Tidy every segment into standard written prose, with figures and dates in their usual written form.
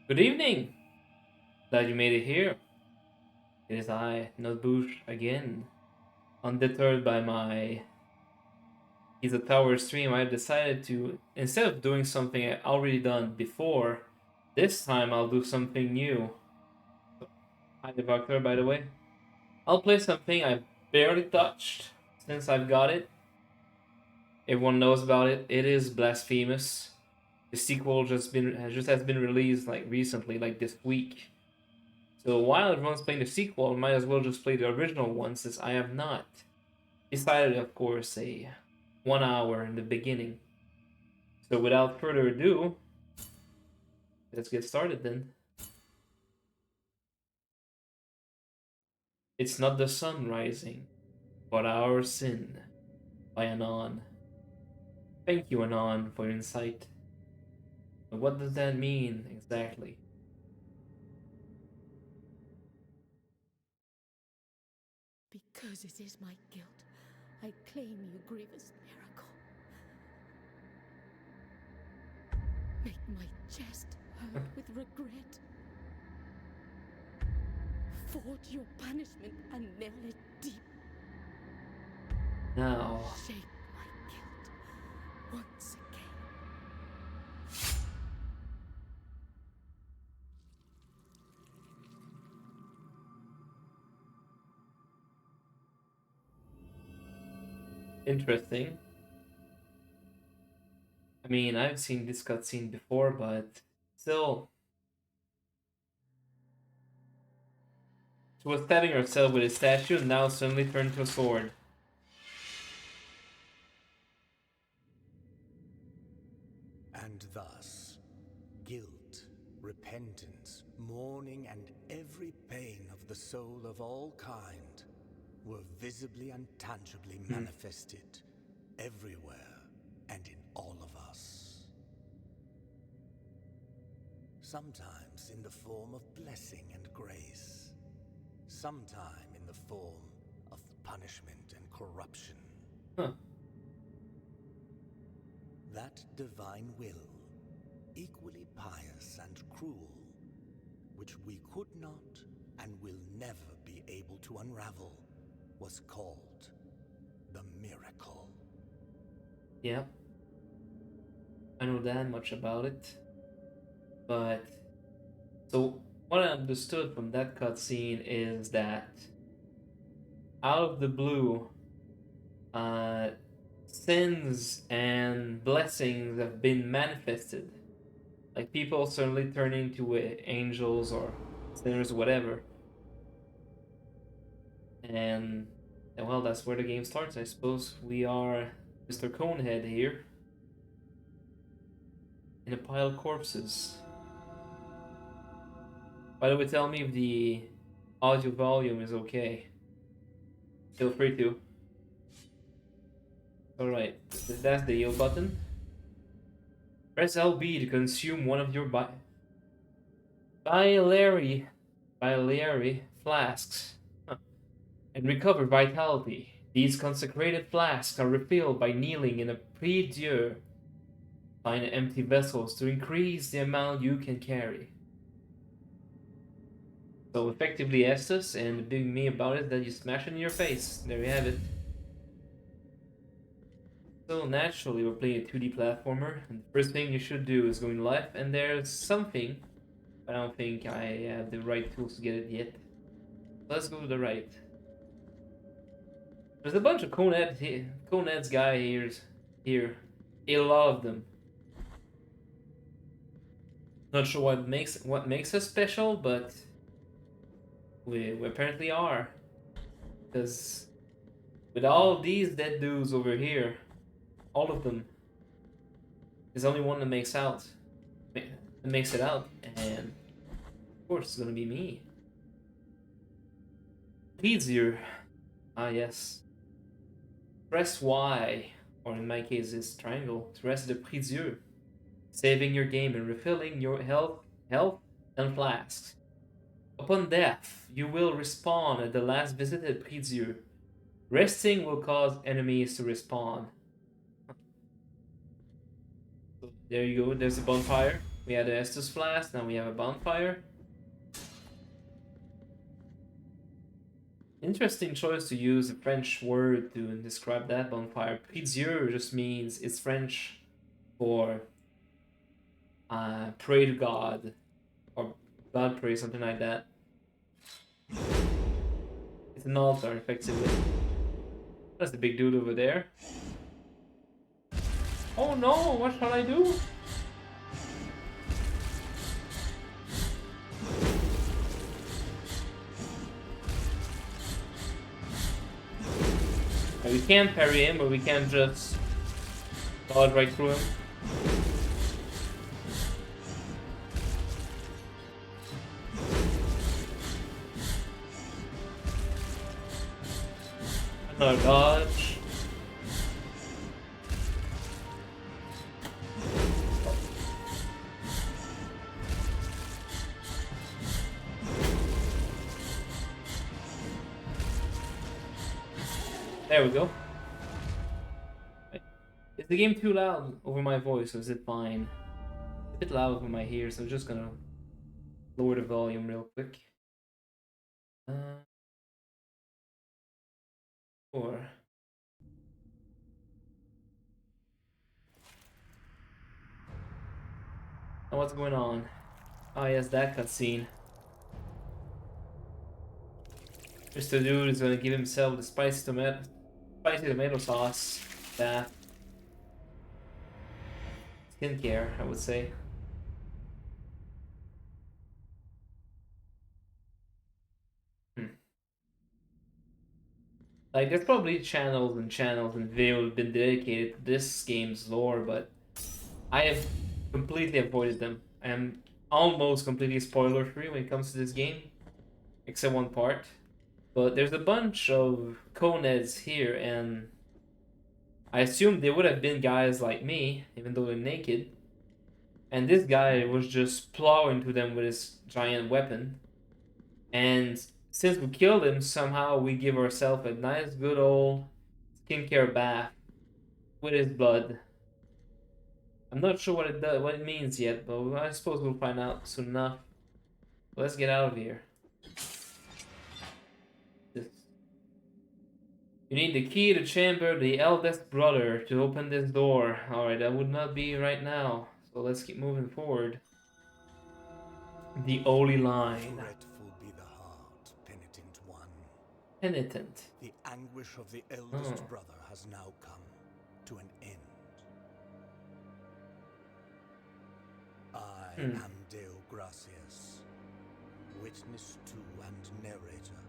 Good evening! Glad you made it here. It is I, Notbush, again. Undeterred by my He's a Tower stream, I've decided to, instead of doing something I already done before, this time I'll do something new. Hi, Devactor, by the way. I'll play something I've barely touched since I've got it. Everyone knows about it. It is Blasphemous. The sequel just has been released like recently, like this week. So while everyone's playing the sequel, I might as well just play the original one since I have not. Decided, of course, a 1 hour in the beginning. So without further ado, let's get started then. It's not the sun rising, but our sin, by Anon. Thank you, Anon, for your insight. But what does that mean exactly? Because it is my guilt, I claim you, grievous miracle. Make my chest hurt with regret. Forge your punishment and nail it deep. Now, Shape my guilt once again. interesting. I mean, I've seen this cutscene before, but still. She was stabbing herself with a statue and now suddenly turned to a sword. And thus, guilt, repentance, mourning, and every pain of the soul of all kind were visibly and tangibly manifested everywhere and in all of us. Sometimes in the form of blessing and grace, sometime in the form of punishment and corruption. Huh. That divine will, equally pious and cruel, which we could not and will never be able to unravel, was called the miracle. Yeah. I know that much about it. But so what I understood from that cutscene is that out of the blue, sins and blessings have been manifested. Like people suddenly turning to angels or sinners, whatever. And well, that's where the game starts. I suppose we are Mr. Conehead here in a pile of corpses. By the way, tell me if the audio volume is okay. Feel free to. Alright, that's the yield button. Press LB to consume one of your biliary flasks and recover vitality. These consecrated flasks are refilled by kneeling in a prie-dieu. Find empty vessels to increase the amount you can carry. So effectively Estus, and the big me about it that you smash it in your face. There you have it. So naturally we're playing a 2D platformer, and the first thing you should do is go in left, and there's something, but I don't think I have the right tools to get it yet. Let's go to the right. There's a bunch of Coned's guy here. A lot of them. Not sure what makes us special, but we apparently are. Because with all these dead dudes over here, all of them, there's only one that makes it out, and of course it's gonna be me. Easier. Ah yes. Press Y, or in my case it's triangle, to rest the prise-dieu, saving your game and refilling your health and flasks. Upon death, you will respawn at the last visited prise-dieu. Resting will cause enemies to respawn. So there you go, there's a bonfire. We had the Estus Flask, now we have a bonfire. Interesting choice to use a French word to describe that bonfire. Prie-dieu just means it's French for pray to God, or God pray, something like that. It's an altar, effectively. That's the big dude over there. Oh no, what shall I do? We can parry him, but we can't just dodge right through him. Another dodge. There we go. Is the game too loud over my voice, or is it fine? It's a bit loud over my ears, so I'm just gonna lower the volume real quick. Or oh, what's going on? Oh yes, that cutscene. Mr. Dude is gonna give himself the spicy tomato sauce bath. Skincare, I would say. Like, there's probably channels and channels and videos have been dedicated to this game's lore, but I have completely avoided them. I am almost completely spoiler-free when it comes to this game, except one part. But there's a bunch of Coneds here, and I assumed they would have been guys like me, even though they're naked. And this guy was just plowing to them with his giant weapon. And since we killed him, somehow we give ourselves a nice good old skincare bath with his blood. I'm not sure what it means yet, but I suppose we'll find out soon enough. Let's get out of here. You need the key to chamber the eldest brother to open this door. Alright, that would not be right now. So let's keep moving forward. The holy line. Fretful be the heart, penitent one. Penitent. The anguish of the eldest brother has now come to an end. I am Deo Gracias, witness to and narrator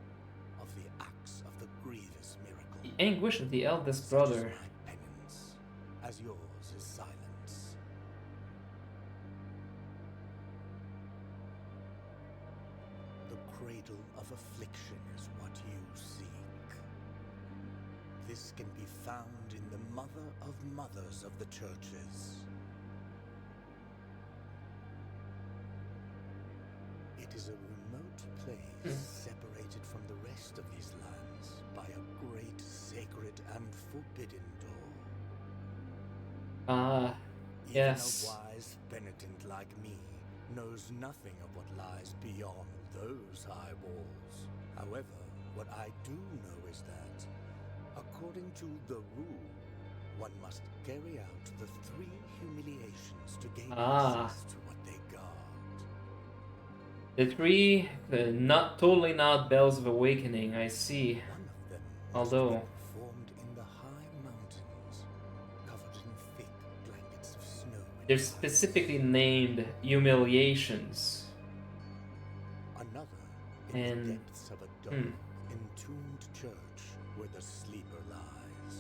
of the acts of the grievous miracle. The anguish of the eldest brother. Such is my penance, as yours is silence. The cradle of affliction is what you seek. This can be found in the mother of mothers of the churches. It is a remote place separated from the rest of these lands by a great sacred and forbidden door. Ah, Even yes. a wise penitent like me knows nothing of what lies beyond those high walls. However, what I do know is that, according to the rule, one must carry out the 3 humiliations to gain access to what they guard. The 3, not totally not bells of awakening, I see. One of them must Although be performed in the high mountains, covered in thick blankets of snow and they're ice. specifically named humiliations. Another in And the depths of a dark, entombed church where the sleeper lies.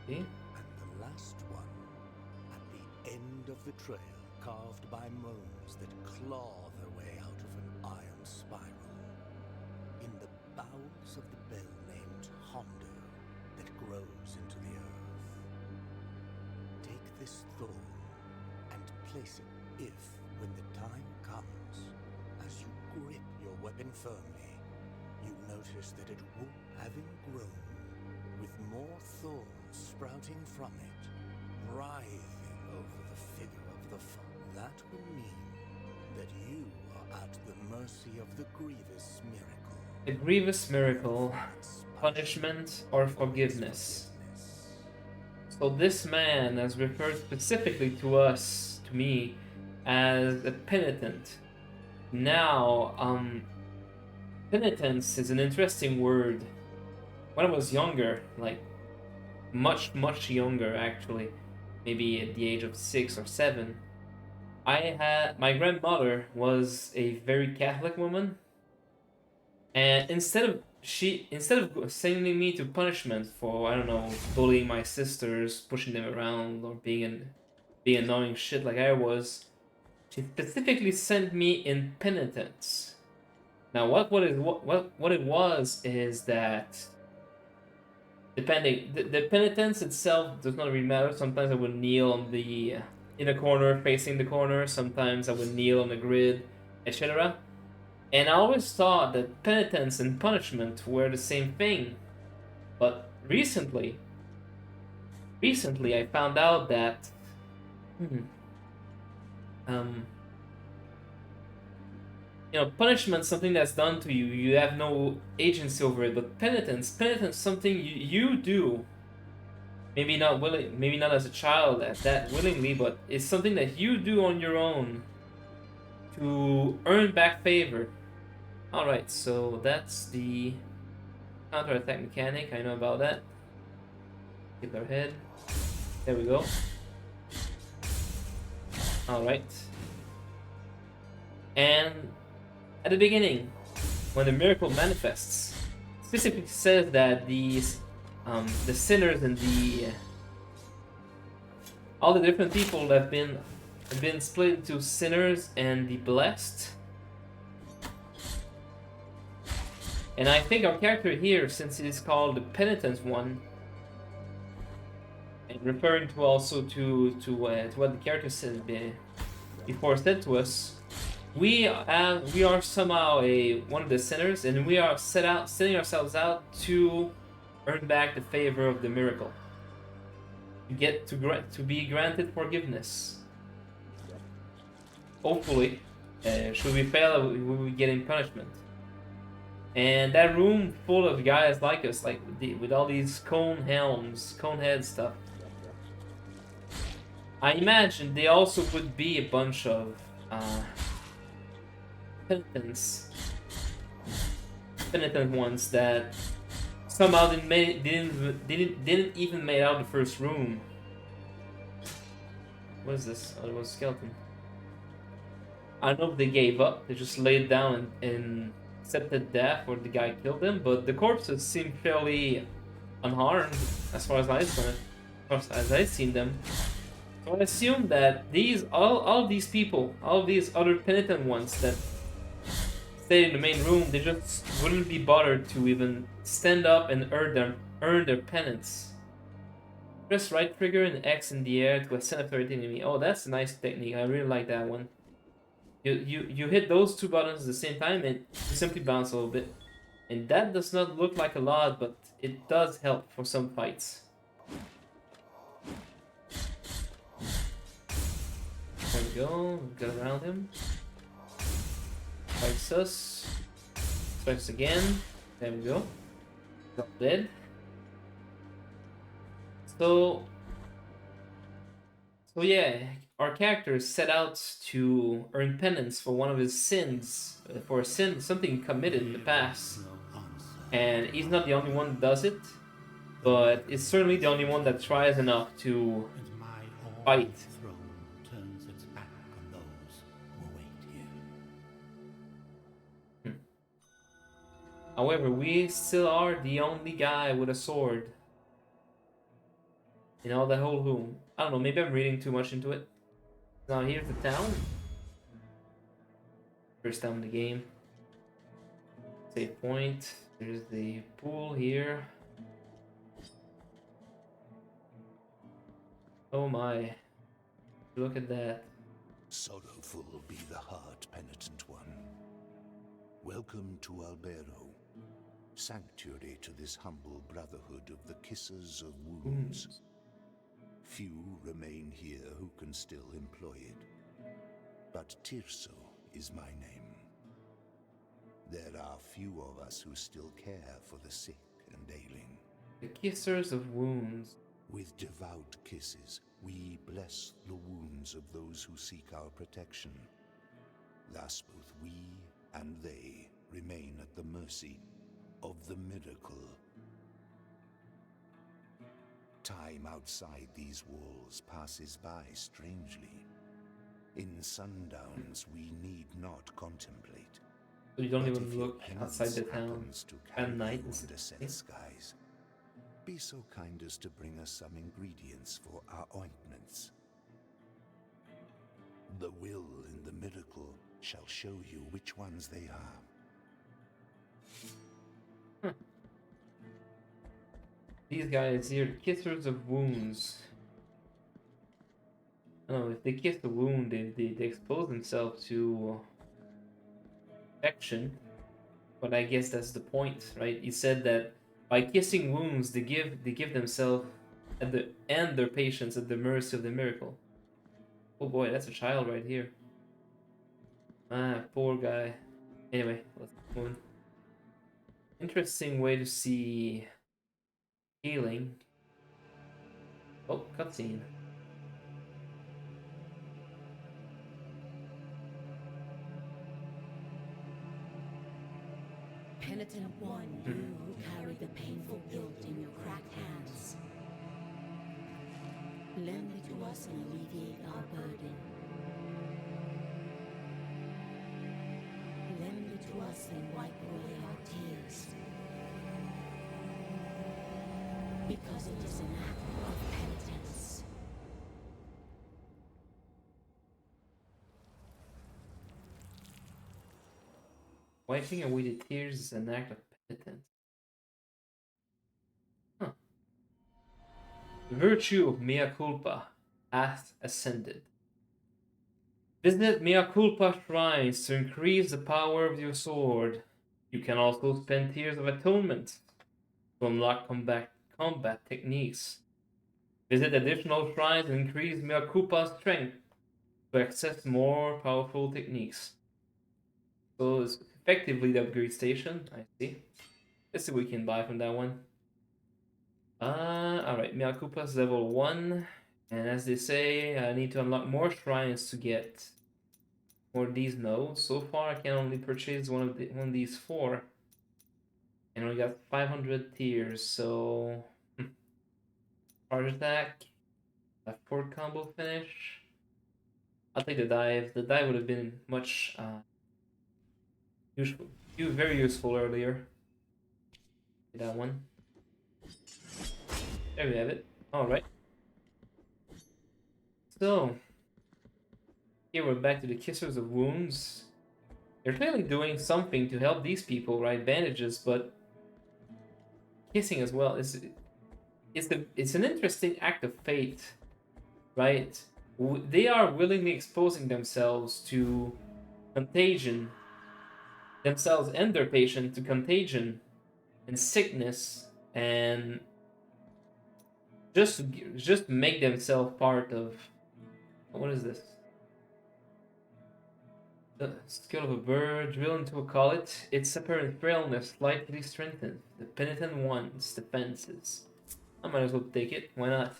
see? And the last one, at the end of the trail, carved by moans that claw their way out of an iron spiral, in the bowels of the bell named Hondo that grows into the earth. Take this thorn and place it if, when the time comes, as you grip your weapon firmly, you notice that it will, having grown, with more thorns sprouting from it, writhing over the figure of the foe. That will mean that you are at the mercy of the grievous miracle. A grievous miracle, punishment or forgiveness. So this man has referred specifically to us, to me, as a penitent. Now, penitence is an interesting word. When I was younger, like much younger actually, maybe at the age of 6 or 7, my grandmother was a very Catholic woman, and instead of sending me to punishment for, I don't know, bullying my sisters, pushing them around, or being annoying shit like I was, she specifically sent me in penitence. Now, what it was is that, depending, the penitence itself does not really matter. Sometimes I would kneel on the in a corner facing the corner. Sometimes I would kneel on the grid, etc. And I always thought that penitence and punishment were the same thing. But recently I found out that punishment, something that's done to you, you have no agency over it. But penitence, something you do. Maybe not willing, maybe not as a child at that willingly, but it's something that you do on your own to earn back favor. Alright, so that's the counterattack mechanic. I know about that. Keep our head. There we go. Alright. And at the beginning, when the miracle manifests, specifically says that these the sinners and all the different people that have been split into sinners and the blessed. And I think our character here, since it is called the penitent one, and referring to also to what the character said before said to us, we are somehow one of the sinners, and we are setting ourselves out to earn back the favor of the miracle, to be granted forgiveness. Hopefully, should we fail, we will be getting punishment. And that room full of guys like us, like with all these cone head stuff. I imagine they also would be a bunch of penitent ones that somehow didn't even make out the first room. What is this? Oh, it was a skeleton. I don't know if they gave up. They just laid down and accepted death, or the guy killed them. But the corpses seem fairly unharmed, as far as I've seen them. So I assume that all these people, all these other penitent ones that stayed in the main room, they just wouldn't be bothered to even stand up and earn their penance. Press right trigger and X in the air to ascend after hitting enemy. Oh, that's a nice technique. I really like that one. You hit those two buttons at the same time and you simply bounce a little bit. And that does not look like a lot, but it does help for some fights. There we go, get around him. Fight sus. Strikes again. There we go. Drop dead. So yeah, our character set out to earn penance for one of his sins, for a sin, something committed in the past. And he's not the only one that does it, but it's certainly the only one that tries enough to fight. Turns its back on those who await here. However, we still are the only guy with a sword in all the whole room. I don't know, maybe I'm reading too much into it. Now here's the town. First town in the game. Save point. There's the pool here. Oh my. Look at that. Sorrowful be the heart, penitent one. Welcome to Albero, sanctuary to this humble brotherhood of the Kissers of Wounds. Few remain here who can still employ it, but Tirso is my name. There are few of us who still care for the sick and ailing. The Kissers of Wounds. With devout kisses, we bless the wounds of those who seek our protection. Thus both we and they remain at the mercy of the miracle. Time outside these walls passes by strangely. In sundowns we need not contemplate. So you don't even look outside the town at night. Under skies. Be so kind as to bring us some ingredients for our ointments. The will in the miracle shall show you which ones they are. These guys here, Kissers of Wounds. I don't know, if they kiss the wound, they expose themselves to infection. But I guess that's the point, right? He said that by kissing wounds, they give themselves and their patients at the mercy of the miracle. Oh boy, that's a child right here. Ah, poor guy. Anyway, let's move on. Interesting way to see healing. Oh, cutscene. Penitent one, you who carry the painful guilt in your cracked hands. Lend it to us and alleviate our burden. Lend it to us and wipe away our tears. Because it is an act of penitence. Wiping away the tears is an act of penitence. Huh. The virtue of mea culpa hath ascended. Visit mea culpa shrines to increase the power of your sword. You can also spend tears of atonement to unlock combat techniques. Visit additional shrines and increase mea culpa's strength to access more powerful techniques. So it's effectively the upgrade station. I see. Let's see what we can buy from that one. Alright, Mea Culpa's level 1. And as they say, I need to unlock more shrines to get more of these nodes. So far, I can only purchase one of these 4. And we got 500 tiers, so... Charge attack. A 4 combo finish. I'll take the dive. The dive would have been much... useful. Very useful earlier. That one. There we have it. Alright. So, here we're back to the Kissers of Wounds. They're clearly doing something to help these people, right? Bandages, but kissing as well. It's an interesting act of fate, right? They are willingly exposing themselves to contagion themselves and their patient to contagion and sickness, and just make themselves part of, what is this? The skill of a bird, drill into a collet. Its apparent frailness slightly strengthens the penitent one's defenses. I might as well take it. Why not?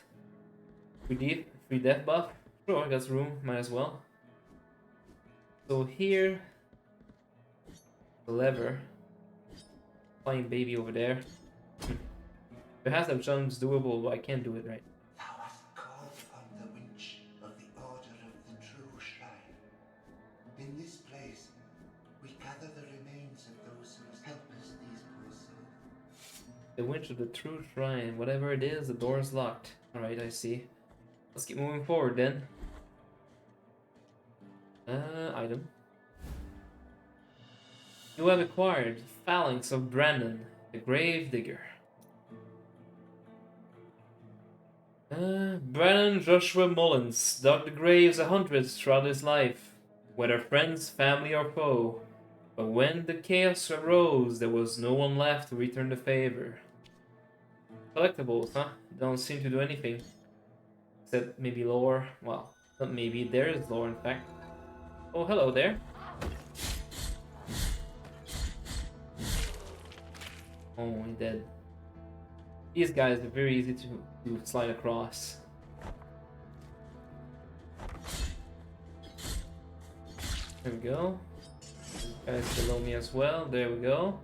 Free death buff. Sure, I got room. Might as well. So here, the lever. Flying baby over there. Perhaps that jumps doable, but I can't do it right. Thou hast called upon the winch of the Order of the True Shrine. In this place, we gather the remains of those who must help us, these poor souls. The winch of the True Shrine. Whatever it is, the door is locked. Alright, I see. Let's keep moving forward then. Item. You have acquired Phalanx of Brandon, the Grave Digger. Brandon Joshua Mullins dug the graves of hundreds throughout his life, whether friends, family, or foe. But when the chaos arose, there was no one left to return the favor. Collectibles, huh? Don't seem to do anything. Except maybe lore. Well, not maybe, there is lore in fact. Oh, hello there. Oh, he's dead. These guys are very easy to slide across. There we go. These guys below me as well. There we go.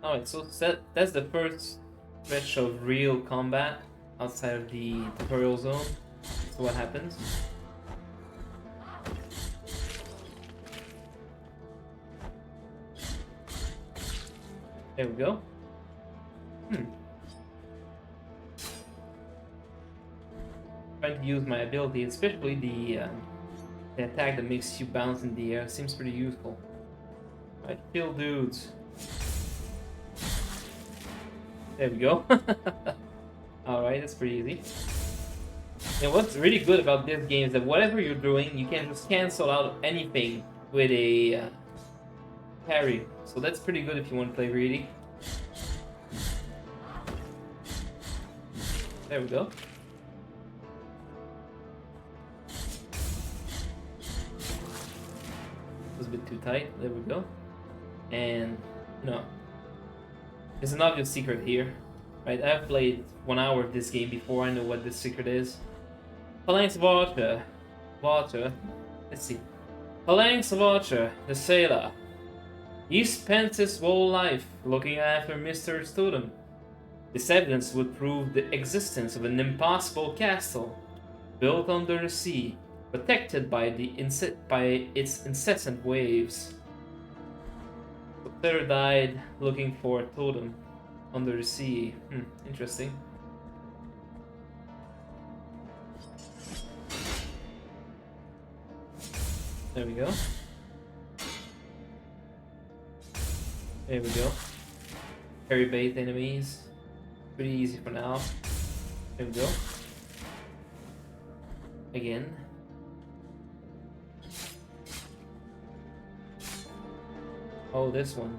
Alright, so that's the first stretch of real combat outside of the tutorial zone. So what happens? There we go. Trying to use my ability, especially the attack that makes you bounce in the air, seems pretty useful. Alright, kill dudes. There we go. Alright, that's pretty easy. And what's really good about this game is that whatever you're doing, you can just cancel out anything with a parry. So that's pretty good if you want to play greedy. There we go. Was a bit too tight. There we go. And, you know, there's an obvious secret here. Right, I've played 1 hour of this game before. I know what this secret is. Phalanx of Archer. Let's see. Phalanx of Archer, the sailor. He spent his whole life looking after Mr. Student. This evidence would prove the existence of an impossible castle built under the sea, protected by its incessant waves. The sailor died looking for a totem under the sea. Interesting. There we go. There we go. Parry bait enemies. Pretty easy for now. There we go. Again. Oh, this one.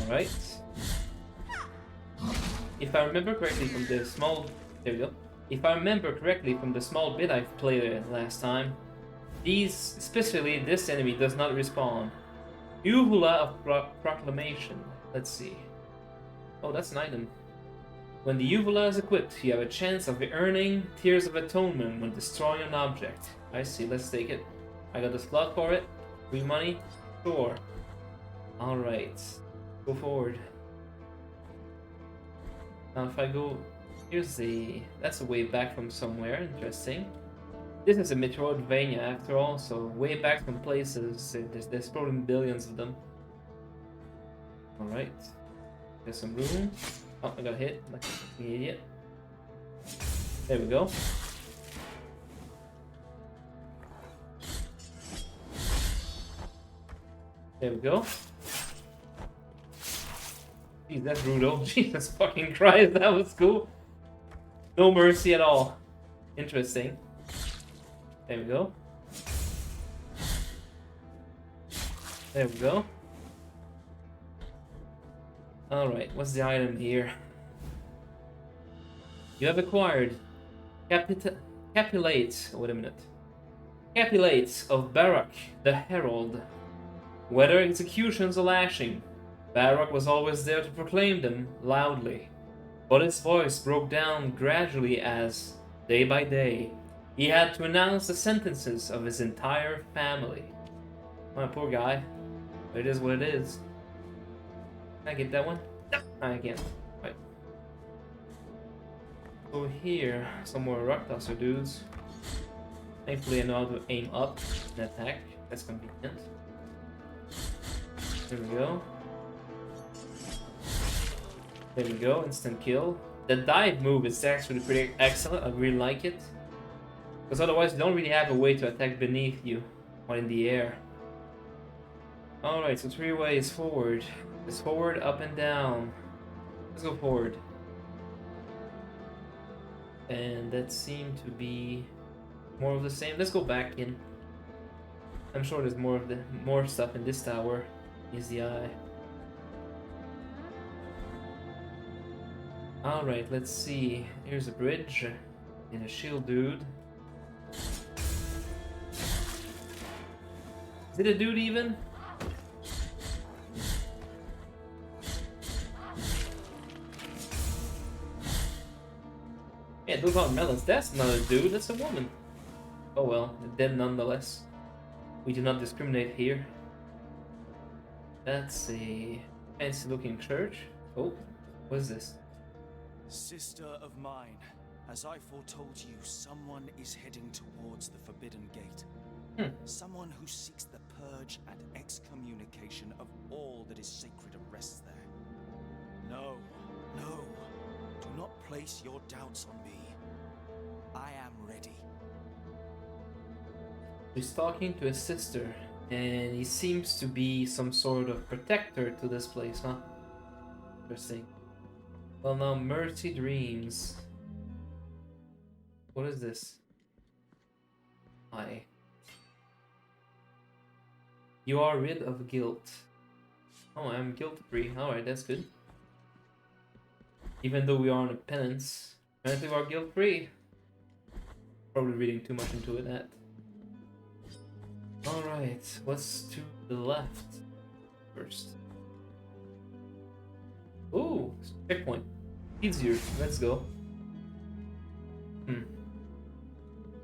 Alright. If I remember correctly from the small... There we go. If I remember correctly from the small bit I've played last time, these, especially this enemy, does not respawn. Uvula of Proclamation. Let's see. Oh, that's an item. When the Uvula is equipped, you have a chance of earning Tears of Atonement when destroying an object. I see, let's take it. I got the slot for it. Free money? Sure. Alright. Go forward. Now if I go... Here's the... That's a way back from somewhere. Interesting. This is a Metroidvania after all, so way back from places. There's probably billions of them. Alright. There's some room. Oh, I got hit like an idiot. There we go. There we go. Jeez, that's brutal. Jesus fucking Christ, that was cool. No mercy at all. Interesting. There we go. There we go. Alright, what's the item here? You have acquired Capulates. Wait a minute. Capulates of Barak the Herald. Whether executions or lashing, Barak was always there to proclaim them loudly. But his voice broke down gradually as, day by day, he had to announce the sentences of his entire family. My poor guy. It is what it is. Can I get that one? No, I can't. Right. So here, some more Raktasser dudes. Thankfully I know how to aim up and attack. That's convenient. There we go. There we go, instant kill. The dive move is actually pretty excellent, I really like it. Because otherwise you don't really have a way to attack beneath you or in the air. Alright, so 3 ways forward. It's forward, up and down. Let's go forward. And that seemed to be more of the same. Let's go back in. I'm sure there's more stuff in this tower. Is the eye. Alright, let's see. Here's a bridge and a shield dude. Is it a dude even? Yeah, those aren't melons. That's not a dude, that's a woman. Oh well, dead nonetheless. We do not discriminate here. That's a fancy looking church. Oh, what is this? Sister of mine, as I foretold you, someone is heading towards the Forbidden Gate. Someone who seeks the purge and excommunication of all that is sacred and rests there. No, no, do not place your doubts on me. I am ready. He's talking to his sister, and he seems to be some sort of protector to this place, huh? Interesting. Well, now Mercy Dreams. What is this? Hi. You are rid of guilt. Oh, I'm guilt-free. Alright, that's good. Even though we are on a penance, apparently we are guilt-free. Probably reading too much into it, that. Alright, what's to the left first? Ooh, checkpoint. Easier, let's go.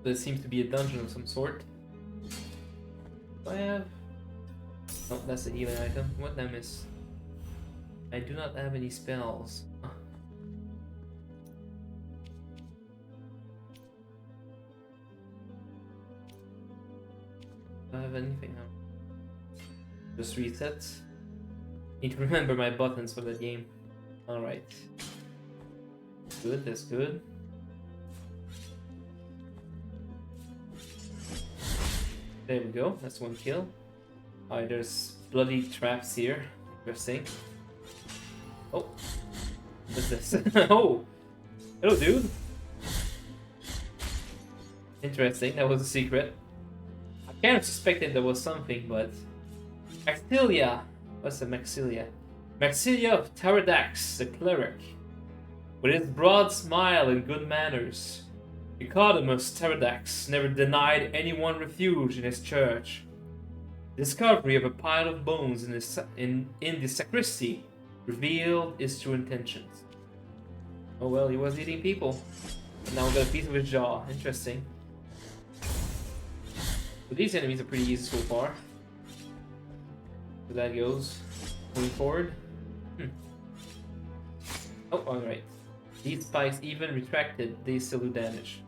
There seems to be a dungeon of some sort. Do I have... No, that's the healing item. What did I miss? I do not have any spells. Do I have anything? Just resets. Need to remember my buttons for that game. Alright. Good, that's good. There we go, that's one kill. Alright, there's bloody traps here. Interesting. Oh. What's this? Oh! Hello, dude! Interesting, that was a secret. I kind of suspected there was something, but... Maxilia! What's the Maxilia? Maxilia of Taradax, the cleric. With his broad smile and good manners, Nicodemus Taradax never denied anyone refuge in his church. Discovery of a pile of bones in the sacristy revealed his true intentions. Oh well, he was eating people. But now we got a piece of his jaw. Interesting. But these enemies are pretty easy so far. So that goes. Moving forward. Oh, alright. These spikes, even retracted, they still do damage.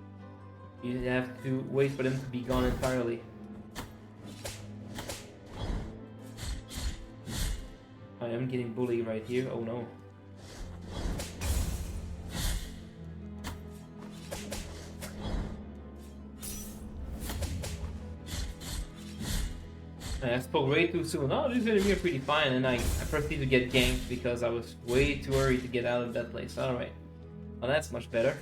You have to wait for them to be gone entirely. I am getting bullied right here. Oh no. I I spoke way too soon. Oh, these enemies are pretty fine, and I proceeded to get ganked because I was way too early to get out of that place. Alright. Well, that's much better.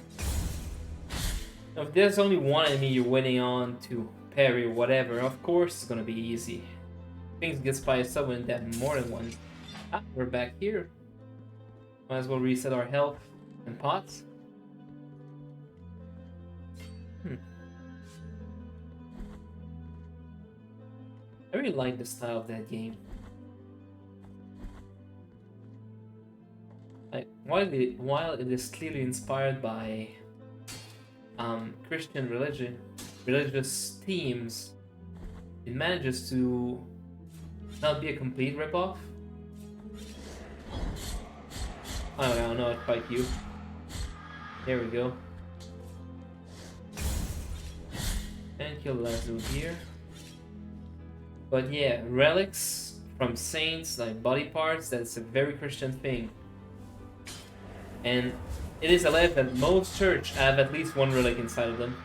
Now, if there's only one enemy you're waiting on to parry or whatever, of course it's gonna be easy. Things get spiced up when there's more than one. Ah, we're back here. Might as well reset our health and pots. I really like the style of that game. While it is clearly inspired by Christian religious themes, it manages to not be a complete ripoff. I don't know, I'd fight you. There we go. And kill the last dude here. But yeah, relics from saints, like body parts, that's a very Christian thing. And it is alleged that most churches have at least one relic inside of them.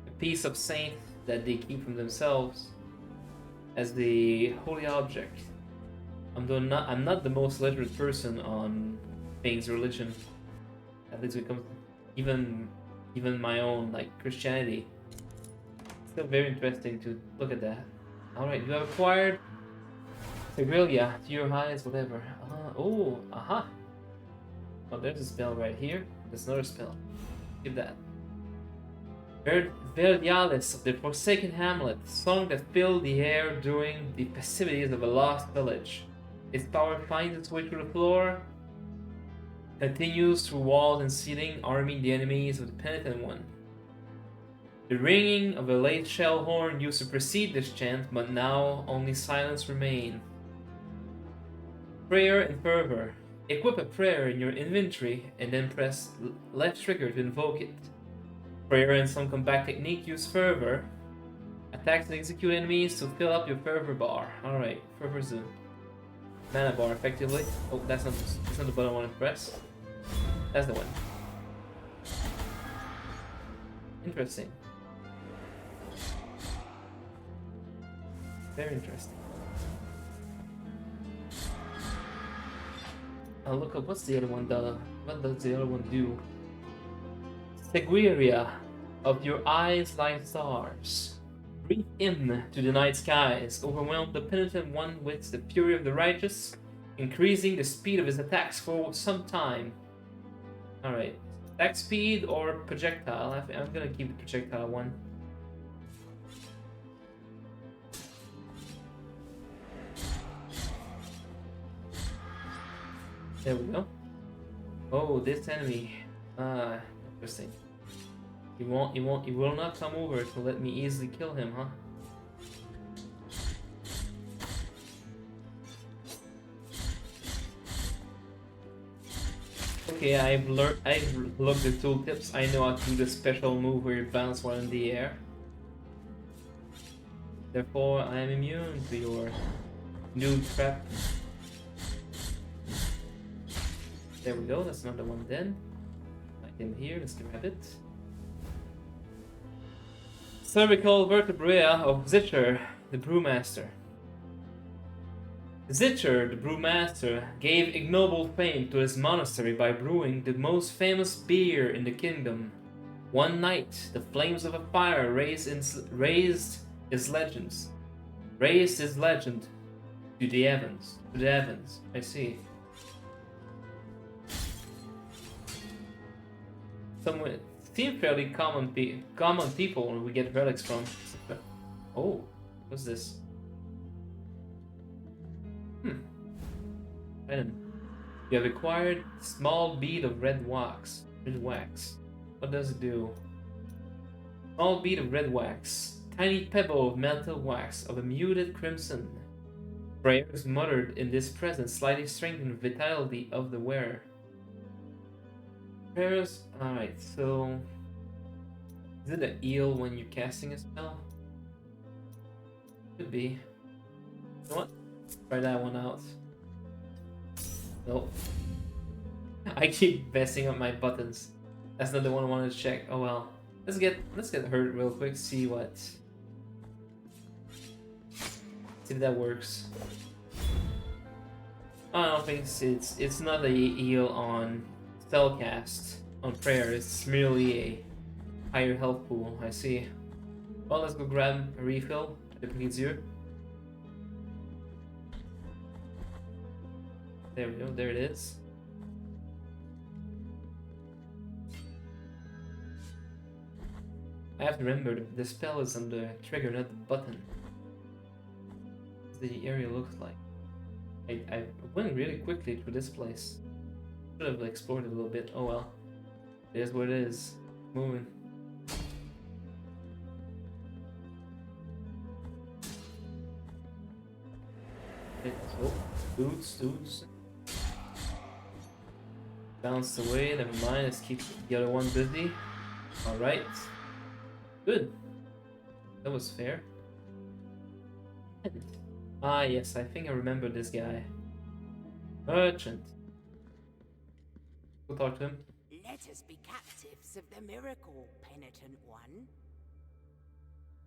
A piece of saint that they keep from themselves as the holy object. I'm not the most literate person on things religion. At least when it comes to even my own, like, Christianity. It's still very interesting to look at that. Alright, you have acquired Segrelia to your highest, whatever. Oh, aha! Oh, there's a spell right here. There's another spell. Give that. Verdialis of the Forsaken Hamlet, song that filled the air during the festivities of a lost village. Its power finds its way through the floor, continues through walls and ceiling, arming the enemies of the penitent one. The ringing of a late shell horn used to precede this chant, but now only silence remains. Prayer and fervor. Equip a prayer in your inventory and then press left trigger to invoke it. Prayer and some combat technique use fervor. Attacks and execute enemies to fill up your fervor bar. Alright, fervor zoom. Mana bar effectively. Oh, that's not the button I want to press. That's the one. Interesting. Very interesting. I'll look up what's the other one. What does the other one do? Seguiria of your eyes like stars. Breathe in to the night skies. Overwhelm the penitent one with the fury of the righteous, increasing the speed of his attacks for some time. Alright. Attack speed or projectile? I'm gonna keep the projectile one. There we go. Oh, this enemy. Interesting. He will not come over to let me easily kill him, huh? Okay, I've looked at tooltips. I know how to do the special move where you bounce while in the air. Therefore, I am immune to your noob trap. There we go, that's another one then. Like him here, let's grab it. Cervical vertebrae of Zitcher, the brewmaster. Zitcher, the brewmaster, gave ignoble fame to his monastery by brewing the most famous beer in the kingdom. One night, the flames of a fire raised his legend to the heavens. I see. Some seem fairly common people we get relics from. Oh, what's this? Item. You have acquired small bead of red wax. What does it do? Small bead of red wax. Tiny pebble of melted wax of a muted crimson. Prayers muttered in this presence slightly strengthen the vitality of the wearer. Prayers. Alright, so is it an eel when you're casting a spell? Could be. You know what? Try that one out. Nope. I keep messing up my buttons. That's not the one I wanted to check. Oh well. Let's get hurt real quick, see what. See if that works. I don't think it's not a heal on spellcast on prayer. It's merely a higher health pool. I see. Well, let's go grab a refill. It bleeds you. There we go. There it is. I have to remember the spell is on the trigger, not the button. The area looks like. I went really quickly through this place. Should have explored it a little bit. Oh well. It is what it is. Moving. Oh, dudes. Bounced away, never mind. Let's keep the other one busy. Alright. Good. That was fair. Ah, yes, I think I remember this guy. Merchant. We'll talk to him. Let us be captives of the miracle, penitent one.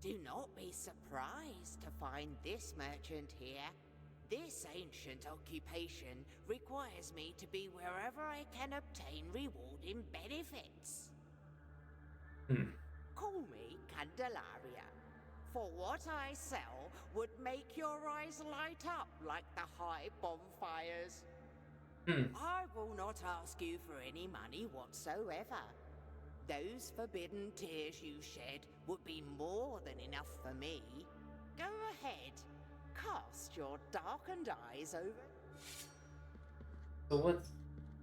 Do not be surprised to find this merchant here. This ancient occupation requires me to be wherever I can obtain rewarding benefits. Call me Candelaria, for what I sell would make your eyes light up like the high bonfires. I will not ask you for any money whatsoever. Those forbidden tears you shed would be more than enough for me. Go ahead, cast your darkened eyes over. So what?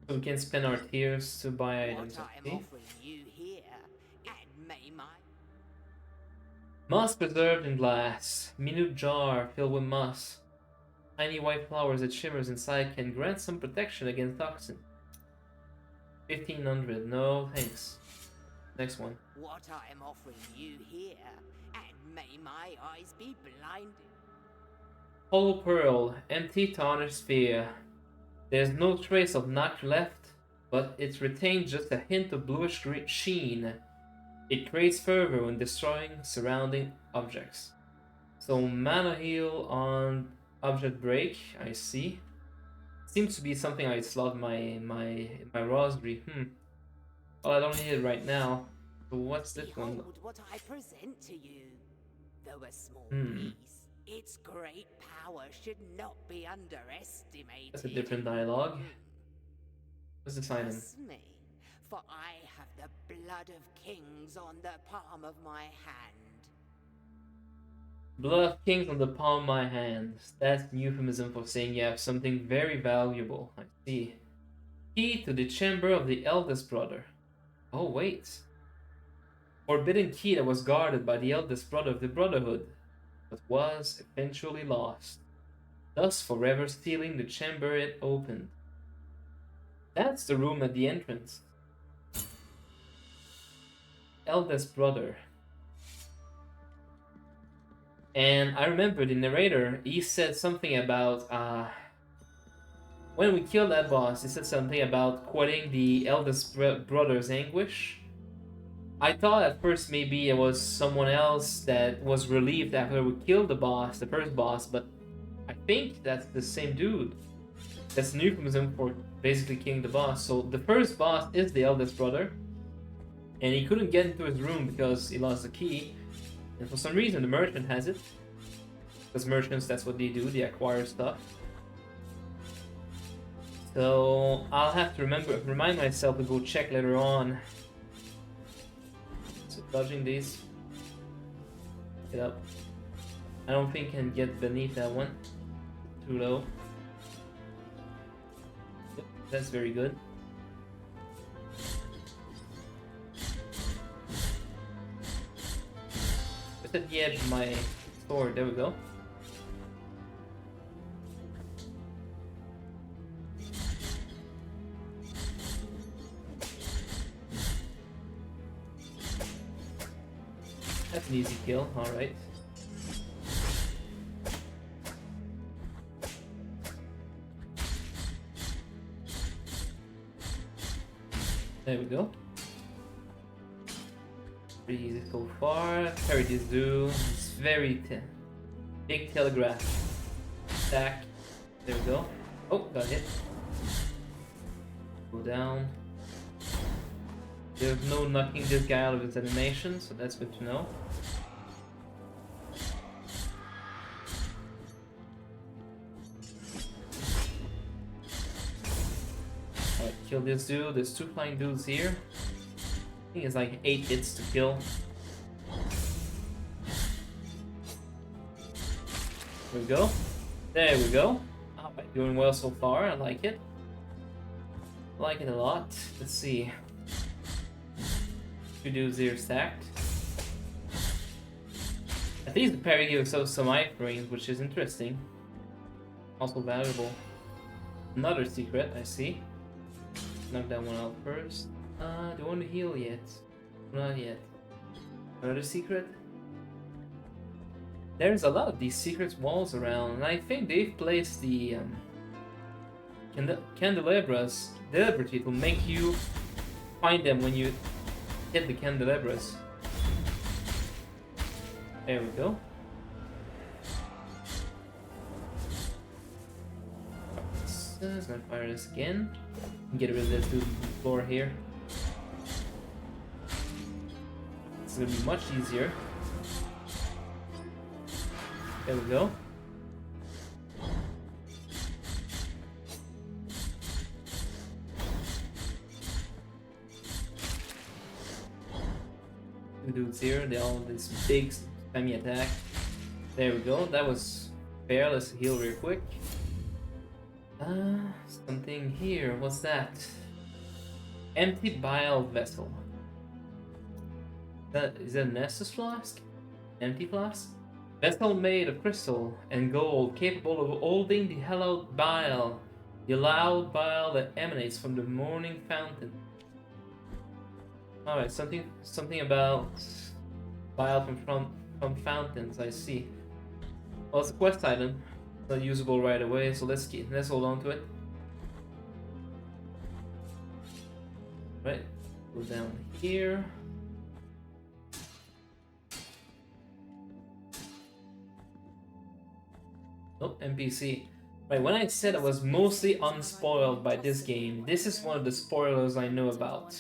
So we can spend our tears to buy items. What I am offering you here, and may my Moss preserved in glass. Minute jar filled with moss. Tiny white flowers that shimmers inside can grant some protection against toxin. 1500. No, thanks. Next one. What I am offering you here, and may my eyes be blinded. Hollow pearl, empty tarnished sphere. There's no trace of knock left, but it retains just a hint of bluish sheen. It creates fervor when destroying surrounding objects. So mana heal on object break, I see. Seems to be something I slot my rosary. Well, I don't need it right now. So what's this one? Behold what I present to you. Though a small piece, its great power should not be underestimated. That's a different dialogue. What's this item? Trust me, for I have the blood of kings on the palm of my hand. Blood of kings on the palm of my hand. That's euphemism for saying you have something very valuable. I see. Key to the chamber of the eldest brother. Oh, wait. Forbidden key that was guarded by the eldest brother of the Brotherhood, but was eventually lost, thus forever sealing the chamber it opened. That's the room at the entrance. Eldest brother. And I remember the narrator, he said something about, when we killed that boss, he said something about quitting the eldest brother's anguish. I thought at first maybe it was someone else that was relieved after we killed the boss, the first boss, but I think that's the same dude. That's an euphemism for basically killing the boss. So the first boss is the eldest brother, and he couldn't get into his room because he lost the key. And for some reason the merchant has it. Because merchants, that's what they do, they acquire stuff. So I'll have to remind myself to go check later on. So dodging these. Get up. I don't think I can get beneath that one. Too low. Yep, that's very good. Just at the edge of my sword, there we go. That's an easy kill, alright. There we go. Pretty easy so far. Parry this dude. It's very big telegraph. stack. There we go. Oh, got hit. Go down. There's no knocking this guy out of his animation, so that's good to know. Alright, kill this dude. There's 2 flying dudes here. I think it's like 8 hits to kill. There we go. There we go. Alright, doing well so far. I like it. I like it a lot. Let's see. 2 dudes here stacked. At least the parry gives us some iframes, which is interesting. Also valuable. Another secret, I see. Knock that one out first. Do I want to heal yet? Not yet. Another secret? There's a lot of these secret walls around, and I think they've placed the candelabras deliberately to make you find them when you hit the candelabras. There we go. So I'm gonna fire this again. Get rid of this dude on the floor here. It's gonna be much easier. There we go. Two dudes here, they all this big spammy attack. There we go, that was fair. Let's heal real quick. Something here, what's that? Empty bile vessel. Is that a Nessus flask? Empty flask? Vessel made of crystal and gold, capable of holding the hallowed bile, the loud bile that emanates from the morning fountain. Alright, something about bile from fountains, I see. Well, it's a quest item. It's not usable right away, so let's hold on to it. Right, go down here. Nope, NPC. Right, when I said I was mostly unspoiled by this game, this is one of the spoilers I know about.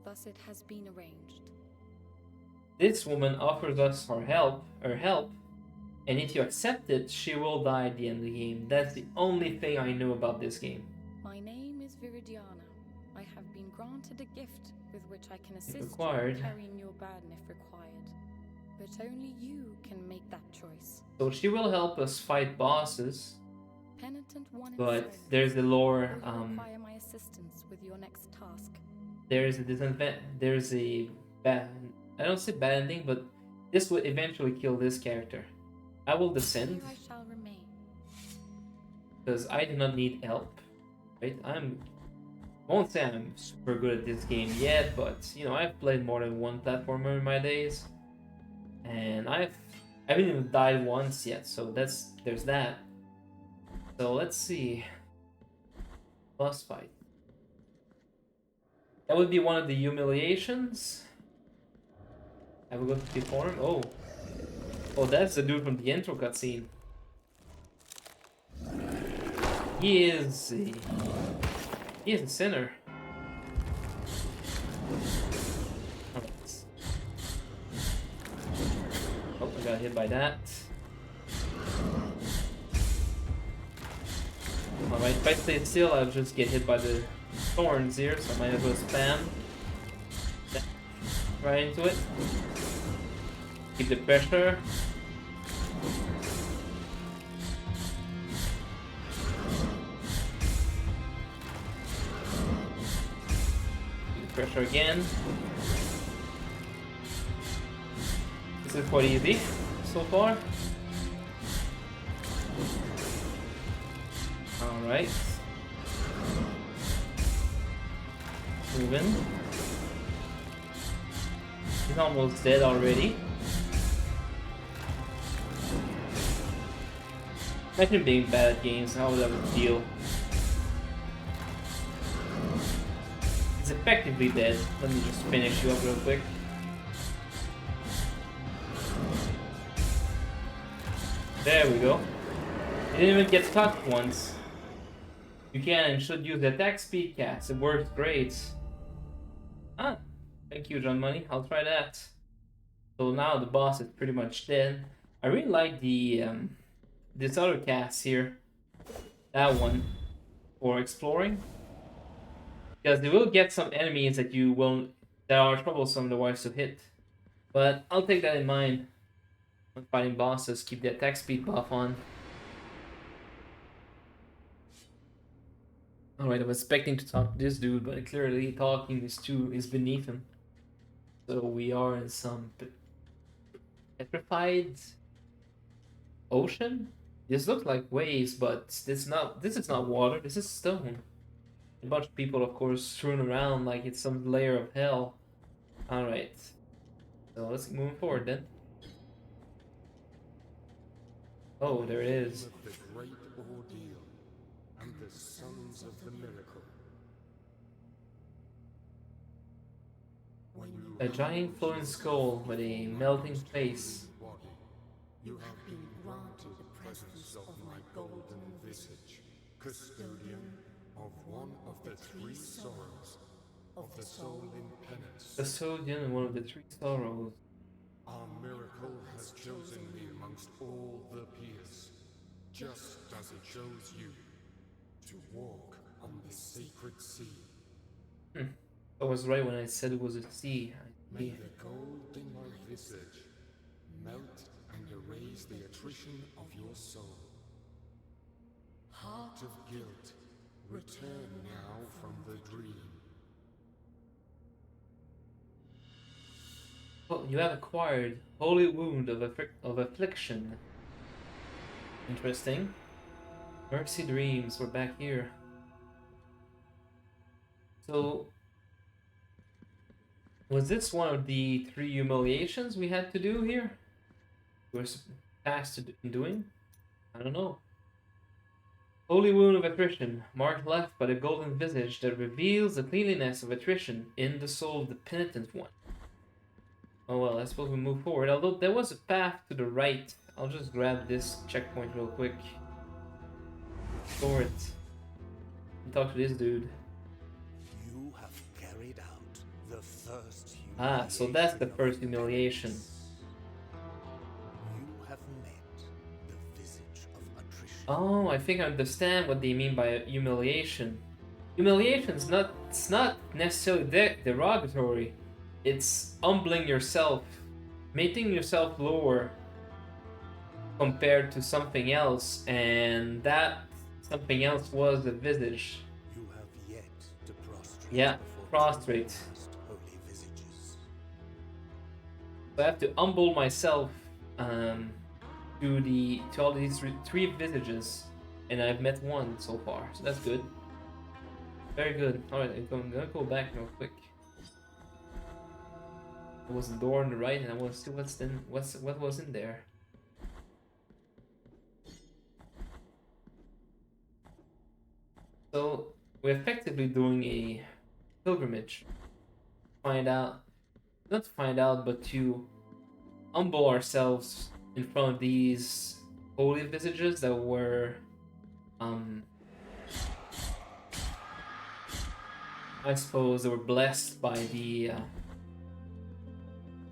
Thus it has been arranged. This woman offers us her help, and if you accept it, she will die at the end of the game. That's the only thing I know about this game. My name is Viridiana. I have been granted a gift with which I can assist you required. in carrying your burden if required. But only you can make that choice. So she will help us fight bosses, Penitent one but and there's the lore. Will you require my assistance with your next task? There's a bad. I don't say bad ending, but this will eventually kill this character. I will descend. Here I shall remain. Because I do not need help, right? I won't say I'm super good at this game yet, but you know, I've played more than one platformer in my days, and I haven't even died once yet, so there's that. So let's see, boss fight. That would be one of the humiliations. I will go to deform. Oh, that's the dude from the intro cutscene. He is a sinner. Alright. Oh, I got hit by that. Alright, if I stay still, I'll just get hit by the thorns here, so I might as well spam that right into it. Keep the pressure. Pressure again. This is quite easy so far. Alright. Moving. He's almost dead already. Imagine being bad at games, how would that feel? He's effectively dead. Let me just finish you up real quick. There we go. You didn't even get stuck once. You can and should use the attack speed cast. It works great. Ah, thank you, John Money. I'll try that. So now the boss is pretty much dead. I really like the this other cast here. That one for exploring, because they will get some enemies that are troublesome otherwise to hit. But I'll take that in mind when fighting bosses. Keep the attack speed buff on. Alright, I was expecting to talk to this dude, but clearly talking is beneath him. So we are in some petrified ocean. This looks like waves, but this is not water. This is stone. A bunch of people, of course, strewn around like it's some layer of hell. All right, so let's move forward then. Oh, there it is. The great ordeal and the sons of the miracle. A giant flowing skull with a melting face. You have been granted the presence of my golden visage, custodian of one of the three sorrows of the soul in penance. Custodian of one of the three sorrows. Our miracle has chosen me amongst all the peers, just as it chose you, to walk on the sacred sea. I was right when I said it was a sea. May the gold in my visage melt and erase the attrition of your soul. Heart of guilt, return now from the dream. Oh, you have acquired Holy Wound of Affliction. Interesting. Mercy Dreams, we're back here. So, was this one of the 3 humiliations we had to do here? We were tasked to doing? I don't know. Holy Wound of Attrition, marked left by the golden visage that reveals the cleanliness of attrition in the soul of the penitent one. Oh well, I suppose we move forward, although there was a path to the right. I'll just grab this checkpoint real quick. Store it. And talk to this dude. You have carried out the first humiliation. Ah, so that's the first humiliation. You have met the visage of attrition. Oh, I think I understand what they mean by humiliation. Humiliation's it's not necessarily derogatory. It's humbling yourself, making yourself lower compared to something else, and that something else was the visage. You have yet to prostrate. Yeah, before prostrate. two last holy visages. So I have to humble myself to all these three visages, and I've met one so far, so that's good. Very good. All right, I'm gonna go back real quick. There was a door on the right, and I want to see what was in there. So we're effectively doing a pilgrimage. Not to find out, but to humble ourselves in front of these holy visages that were, I suppose they were blessed by the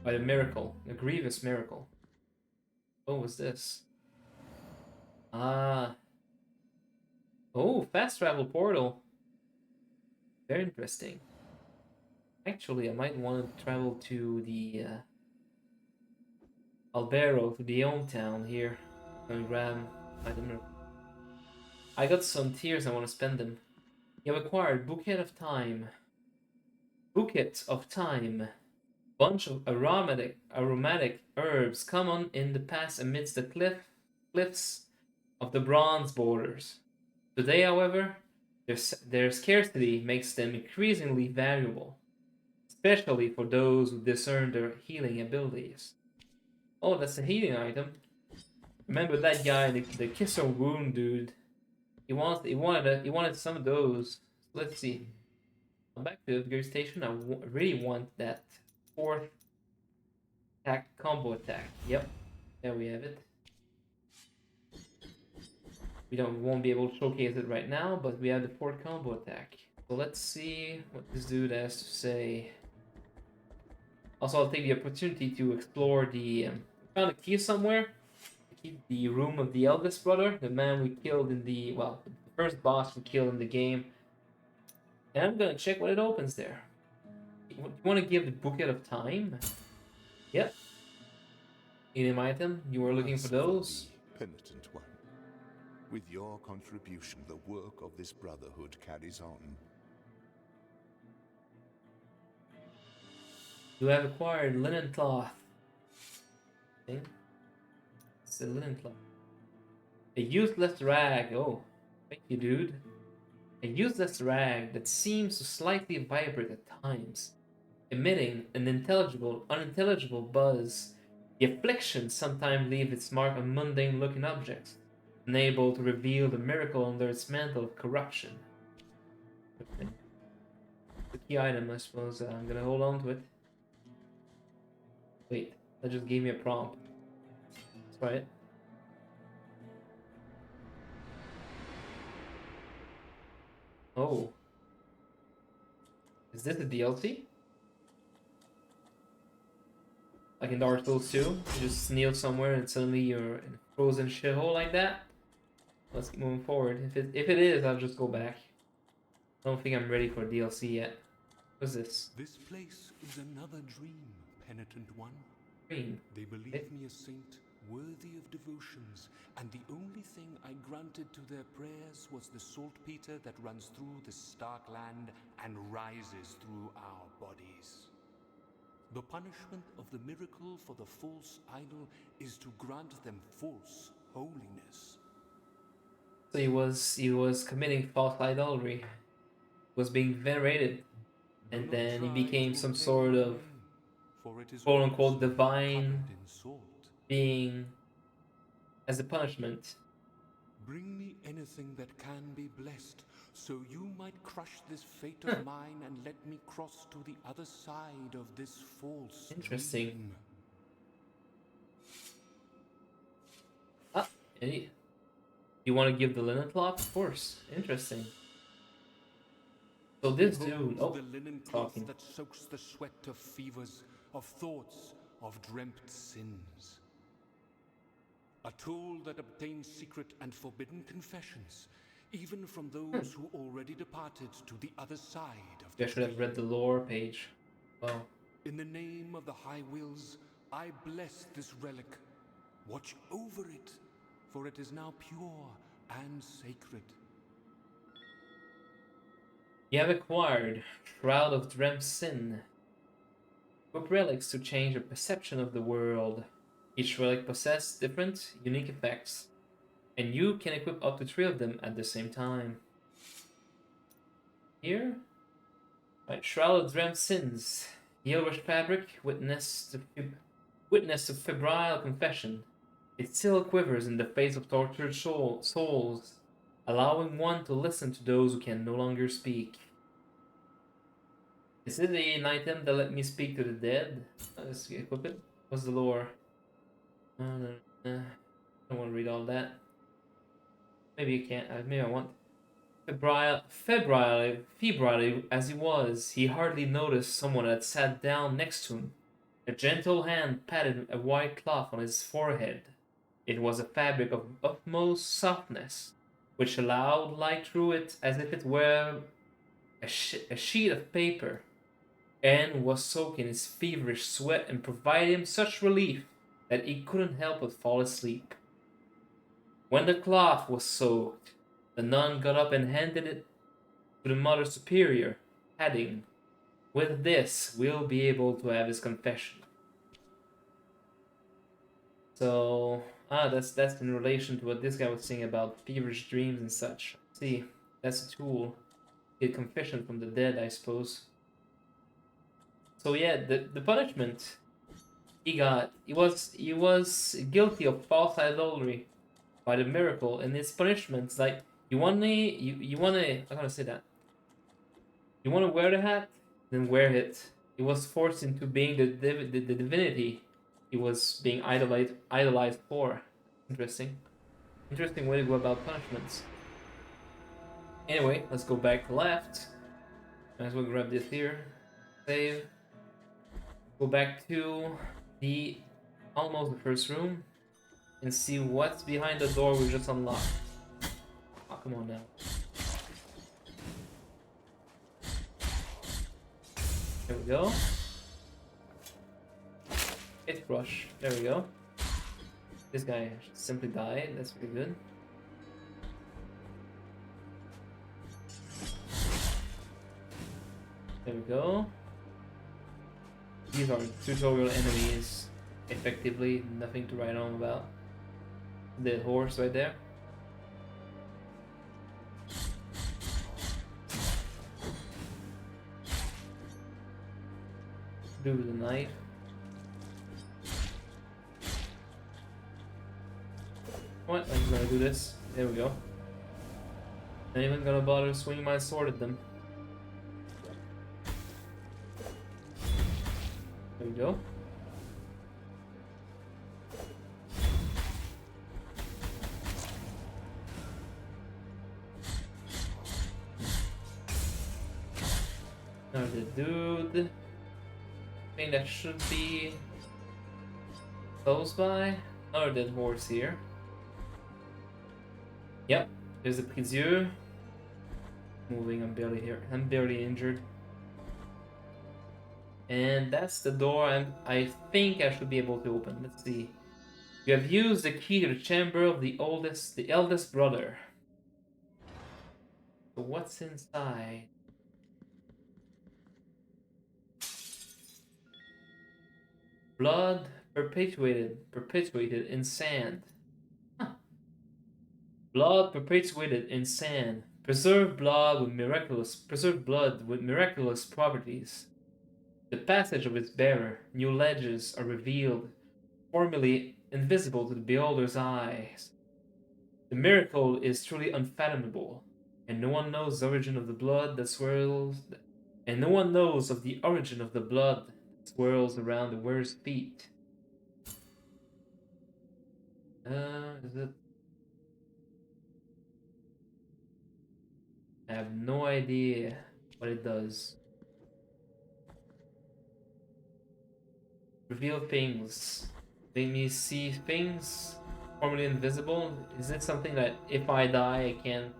miracle, the grievous miracle. What was this? Oh, fast travel portal. Very interesting. Actually, I might want to travel to the Albero, to the hometown here. And grab item. I got some tears, I want to spend them. You have acquired Bouquet of Time. Bouquet of Time. Bunch of aromatic herbs common in the past amidst the cliffs of the bronze borders. Today, however, their scarcity makes them increasingly valuable, especially for those who discern their healing abilities. Oh, that's a healing item. Remember that guy, the Kisser Wound dude? He wanted some of those. Let's see. I'm back to the upgrade station. I really want that 4th attack combo attack. Yep, there we have it. We won't be able to showcase it right now, but we have the 4th combo attack. So let's see what this dude has to say. Also, I'll take the opportunity to explore the... found a key somewhere. The room of the eldest brother, the man we killed in the... well, the first boss we killed in the game. And I'm gonna check what it opens there. You want to give the Bouquet of Time? Yep. Item item, you were looking for those? Penitent one. With your contribution, the work of this brotherhood carries on. You have acquired linen cloth. Okay. It's a linen cloth. A useless rag. Oh, thank you, dude. A useless rag that seems to slightly vibrate at times, emitting an unintelligible buzz. The affliction sometimes leaves its mark on mundane-looking objects, unable to reveal the miracle under its mantle of corruption. Okay. The key item, I suppose. I'm gonna hold on to it. Wait, that just gave me a prompt. Let's try it. Oh. Is this a DLC? Like in Dark Souls 2? You just kneel somewhere and suddenly you're in a frozen shithole like that? Let's keep moving forward. If it is, I'll just go back. I don't think I'm ready for DLC yet. What's this? This place is another dream, penitent one. Dream. They believe me a saint worthy of devotions, and the only thing I granted to their prayers was the saltpeter that runs through this stark land and rises through our bodies. The punishment of the miracle for the false idol is to grant them false holiness. So he was committing false idolatry. Was being venerated. And then he became some sort of quote unquote divine being as a punishment. Bring me anything that can be blessed, so you might crush this fate of mine and let me cross to the other side of this false Interesting. dream. Ah, you want to give the linen cloth? Of course. Interesting. So this dude, Behold the linen cloth that soaks the sweat of fevers, of thoughts, of dreamt sins. A tool that obtains secret and forbidden confessions, even from those who already departed to the other side of the I should have read the lore page. Wow. In the name of the High Wills, I bless this relic. Watch over it, for it is now pure and sacred. You have acquired Shroud of Dreamt Sin. Equip relics to change your perception of the world. Each relic possesses different, unique effects, and you can equip up to 3 of them at the same time. Here? Right, Shroud of Dreamt Sins. Yellowish fabric, witness to febrile confession. It still quivers in the face of tortured souls, allowing one to listen to those who can no longer speak. Is it an item that let me speak to the dead? Let's equip it. What's the lore? I don't want to read all that. Maybe you can't. Maybe I want. Febrile as he was, he hardly noticed someone had sat down next to him. A gentle hand patted a white cloth on his forehead. It was a fabric of utmost softness, which allowed light through it as if it were a sheet of paper, and was soaking his feverish sweat and provided him such relief that he couldn't help but fall asleep. When the cloth was soaked, the nun got up and handed it to the Mother Superior, adding, "With this, we'll be able to have his confession." So, that's in relation to what this guy was saying about feverish dreams and such. See, that's a tool. Get confession from the dead, I suppose. So yeah, the punishment he got, he was guilty of false idolatry by the miracle, and his punishment's like you wanna I'm gonna say that. You wanna wear the hat, then wear it. He was forced into being the divinity he was being idolized for. Interesting. Interesting way to go about punishments. Anyway, let's go back to left. Might as well grab this here. Save. Go back to the almost the first room and see what's behind the door we just unlocked. Oh, come on now. There we go. Hit crush. There we go. This guy simply died. That's pretty good. There we go. These are tutorial enemies. Effectively, nothing to write home about. The horse right there. Do the knife. What? I'm gonna do this. There we go. Not even gonna bother swinging my sword at them. There we go. Now the dude. I think that should be close by. Another dead horse here. Yep, there's a priseur. Moving, I'm barely here. I'm barely injured. And that's the door I think I should be able to open. Let's see. You have used the key to the chamber of the eldest brother. So what's inside? Blood perpetuated in sand. Huh. Blood perpetuated in sand. Preserved blood with miraculous properties. The passage of its bearer, new ledges are revealed, formerly invisible to the beholder's eyes. The miracle is truly unfathomable, and no one knows the origin of the blood that swirls, and no one knows of the origin of the blood that swirls around the wearer's feet. Is it? I have no idea what it does. Reveal things. Make me see things formerly invisible. Is it something that if I die I can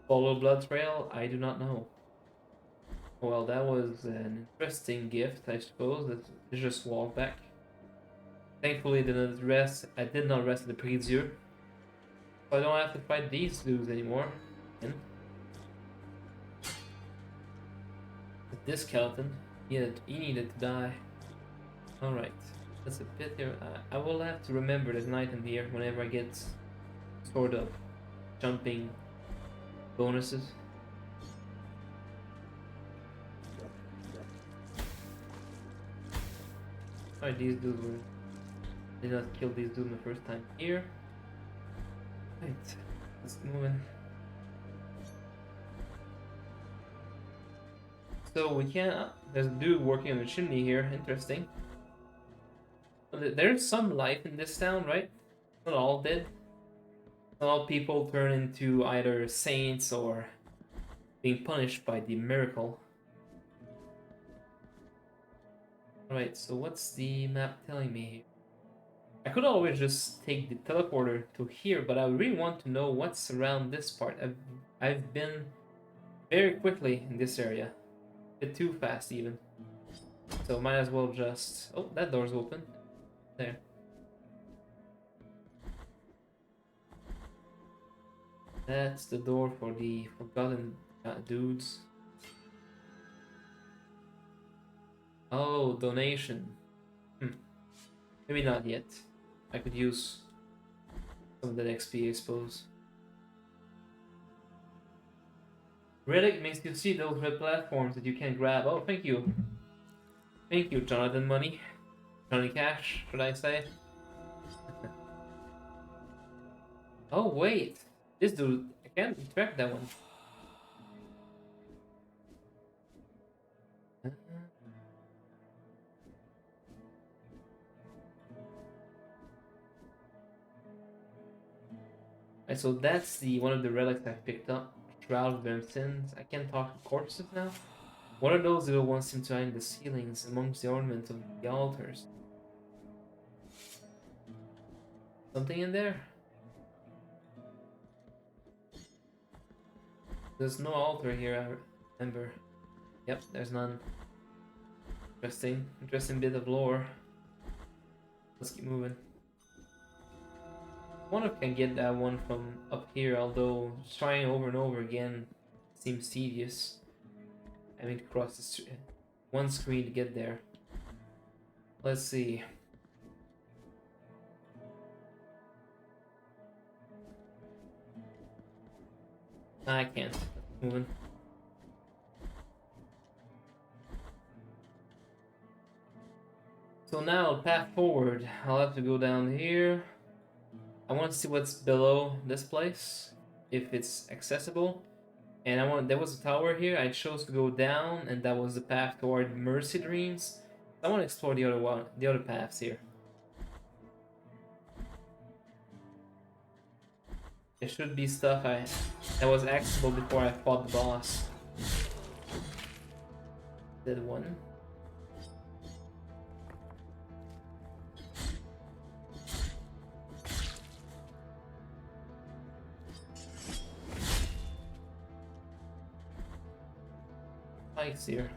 follow blood trail? I do not know. Well, that was an interesting gift, I suppose. Let's just walk back. Thankfully, I did not rest at the priseur. So I don't have to fight these dudes anymore. And this skeleton, he needed to die. Alright, that's a bit here. I will have to remember there's an item here whenever I get sort of jumping bonuses. Alright, these dudes did not kill these dudes the first time here. Right, let's move in. So we can't. There's a dude working on the chimney here. Interesting. There's some life in this town, right? Not all dead. Not all people turn into either saints or being punished by the miracle. Alright, so what's the map telling me here? I could always just take the teleporter to here, but I really want to know what's around this part. I've been very quickly in this area. A bit too fast even. So might as well just... Oh, that door's open. There. That's the door for the forgotten dudes. Oh, donation. Maybe not yet. I could use some of that XP, I suppose. Relic makes you see those red platforms that you can grab. Oh, thank you. Thank you, Jonathan Money. Johnny Cash, should I say? Oh, wait. This dude, I can't track that one. Alright, so that's the one of the relics I picked up. Shroud of Them Sins. I can talk to corpses now. What are those little ones seem to hide in the ceilings amongst the ornaments of the altars? Something in there? There's no altar here, I remember. Yep, there's none. Interesting bit of lore. Let's keep moving. I wonder if I can get that one from up here, although trying over and over again seems tedious. Having to cross the one screen to get there. Let's see. I can't. Moving. So now, path forward. I'll have to go down here. I want to see what's below this place, if it's accessible. And there was a tower here. I chose to go down, and that was the path toward Mercy Dreams. I want to explore the other paths here. There should be stuff that was accessible before I fought the boss. Did one. Spikes here.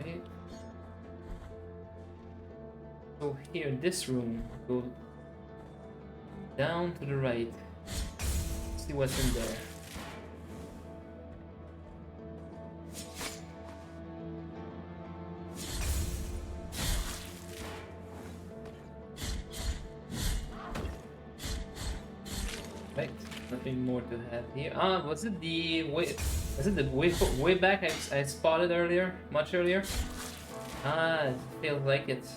Okay. So here in this room, go down to the right. See what's in there. Right, nothing more to have here. Ah, was it the way back I spotted earlier, much earlier? Ah, it feels like it.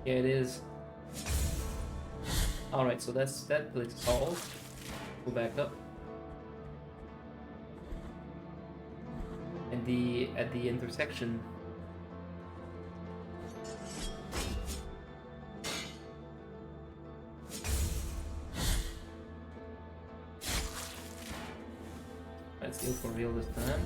Yeah, it is. Alright, so that place solved. Go back up. And at the intersection. Let's go for real this time.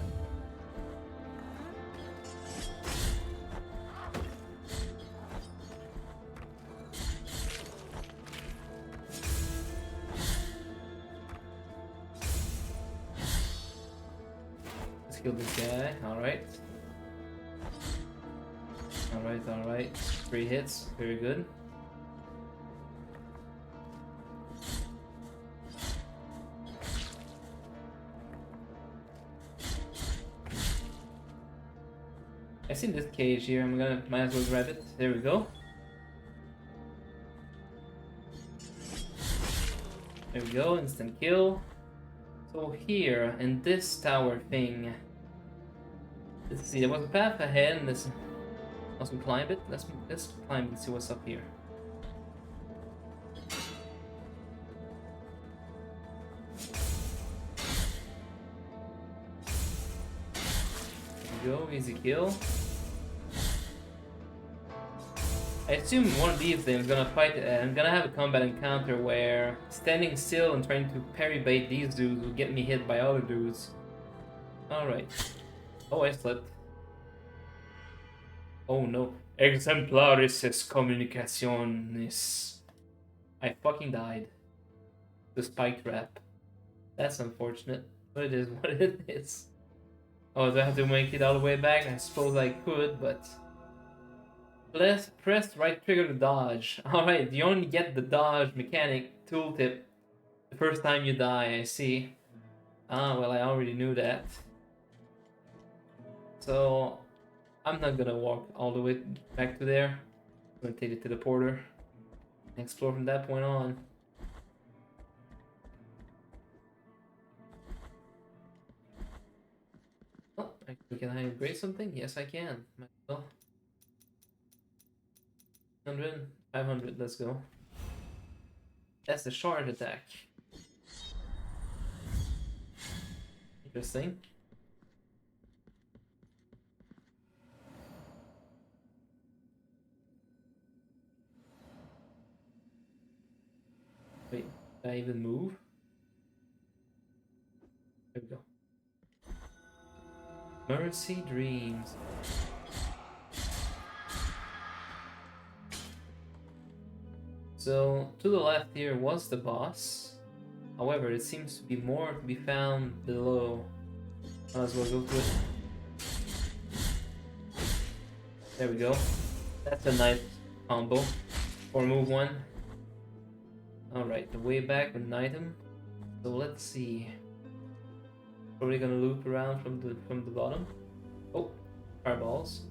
Let's kill this guy. Alright. Alright. 3 hits. Very good. I've seen this cage here. Might as well grab it. There we go. There we go. Instant kill. So here in this tower thing, let's see. There was a path ahead, and let's climb it. Let's climb and see what's up here. There we go. Easy kill. I assume one of these days I'm gonna have a combat encounter where standing still and trying to parry bait these dudes will get me hit by other dudes. Alright. Oh, I slipped. Oh no. Exemplaris communicationis. I fucking died. The spike trap. That's unfortunate. But it is what it is. Oh, do I have to make it all the way back? I suppose I could, but... Press right trigger to dodge. Alright, you only get the dodge mechanic tooltip the first time you die, I see. Ah, well, I already knew that. So, I'm not gonna walk all the way back to there. I'm gonna take it to the porter and explore from that point on. Oh, can I upgrade something? Yes, I can. Might as well. 100, 500, let's go. That's the charge attack. Interesting. Wait, did I even move? There we go. Mercy Dreams. So, to the left here was the boss. However, it seems to be more to be found below. Might as well go to it. There we go. That's a nice combo. Or move one. Alright, the way back with an item. So let's see. Are we gonna loop around from the bottom? Oh, fireballs.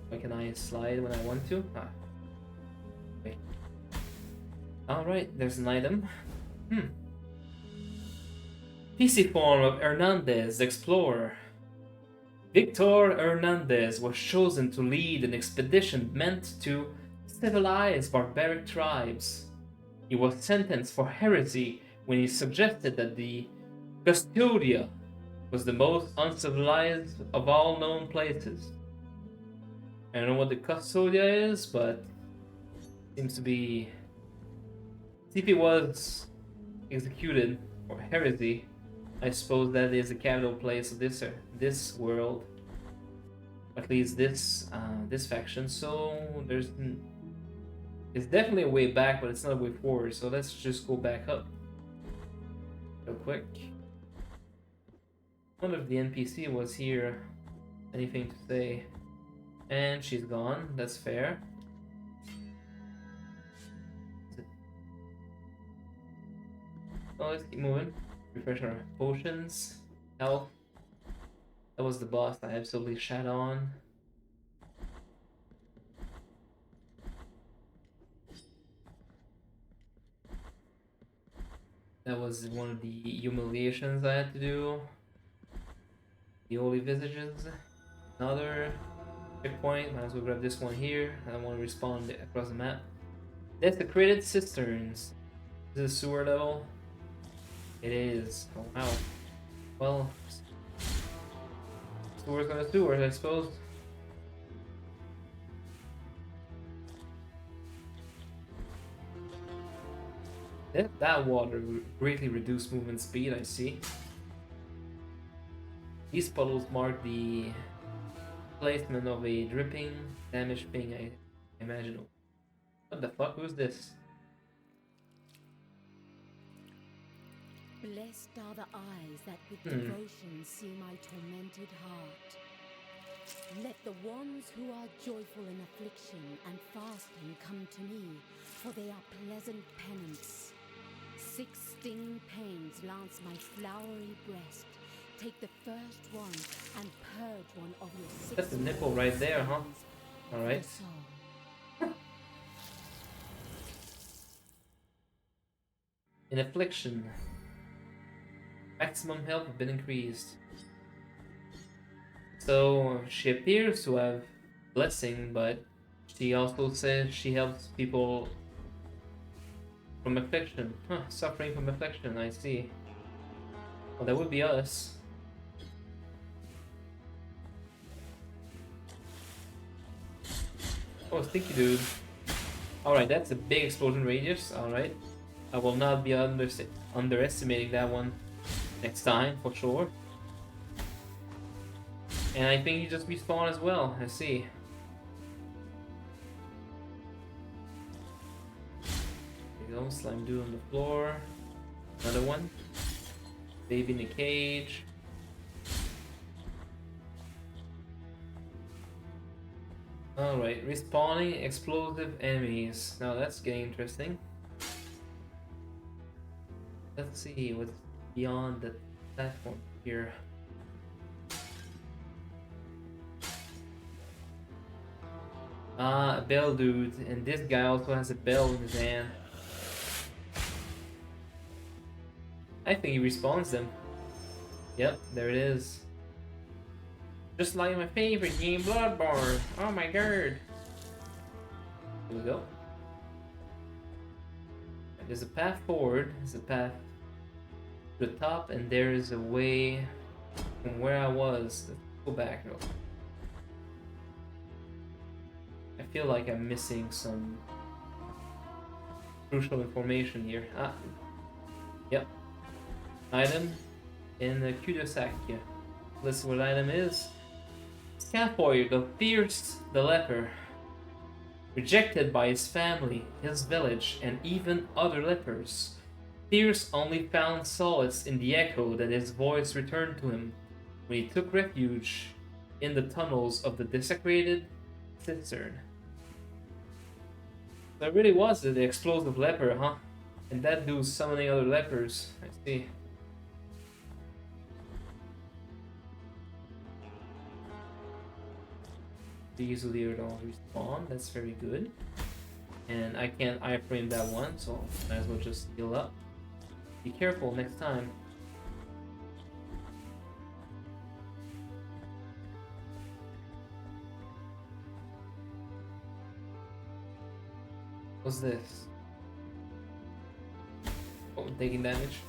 Why can I slide when I want to? Ah. Okay. Alright, there's an item. PC form of Hernandez, the Explorer. Victor Hernandez was chosen to lead an expedition meant to civilize barbaric tribes. He was sentenced for heresy when he suggested that the Custodia was the most uncivilized of all known places. I don't know what the Custodia is, but it seems to be... See if he was executed for heresy. I suppose that is the capital place of this world, at least this faction. So it's definitely a way back, but it's not a way forward. So let's just go back up real quick. I wonder if the NPC was here. Anything to say? And she's gone. That's fair. Oh, let's keep moving. Refresh our potions. Health. That was the boss I absolutely shat on. That was one of the humiliations I had to do. The Holy Visages. Another checkpoint. Might as well grab this one here. I don't want to respawn across the map. Desecrated Cisterns. Is this a sewer level? It is. Oh wow. Well, sewers gonna sewers, I suppose. That water greatly reduced movement speed, I see. These puddles mark the placement of a dripping damage ping, I imagine. What the fuck? Who's this? Blessed are the eyes that with devotion see my tormented heart. Let the ones who are joyful in affliction and fasting come to me, for they are pleasant penance. 6 stinging pains lance my flowery breast. Take the first one and purge one of your 6. That's the nipple right there, huh? Alright. In affliction. Maximum health has been increased. So she appears to have blessing, but she also says she helps people from affliction. Huh, suffering from affliction, I see. Well, that would be us. Oh, sticky dude. Alright, that's a big explosion radius. Alright. I will not be underestimating that one next time, for sure. And I think you just respawn as well. I see. There you go. Slime dude on the floor. Another one. Baby in the cage. Alright, respawning explosive enemies. Now that's getting interesting. Let's see what's beyond the platform here. A bell dude, and this guy also has a bell in his hand. I think he respawns them. Yep, there it is. Just like my favorite game, Bloodborne. Oh my god. Here we go. there's a path forward, there's a path to the top, and there is a way from where I was. Let's go back real quick. I feel like I'm missing some crucial information here. Ah, yep. Item in the cul-de-sac. Yeah. Let's see what item is. Scaphoid of Fierce the Leper. Rejected by his family, his village, and even other lepers, Fierce only found solace in the echo that his voice returned to him when he took refuge in the tunnels of the desecrated cistern. That really was the explosive leper, huh? And that dude's summoning other lepers. I see. These easily don't respawn. That's very good. And I can't iframe that one, so might as well just heal up. Be careful next time. What's this? Oh, I'm taking damage.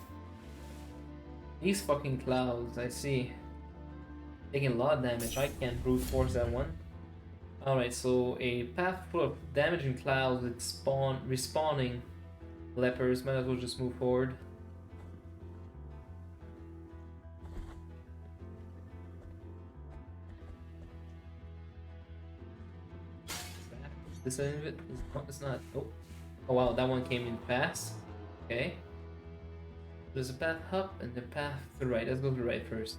These fucking clouds, I see. Taking a lot of damage. I can't brute force that one. Alright, so a path full of damaging clouds with respawning lepers. Might as well just move forward. This end of it? It's not. Oh. Oh wow, that one came in fast. Okay. There's a path up and a path to the right. Let's go to the right first.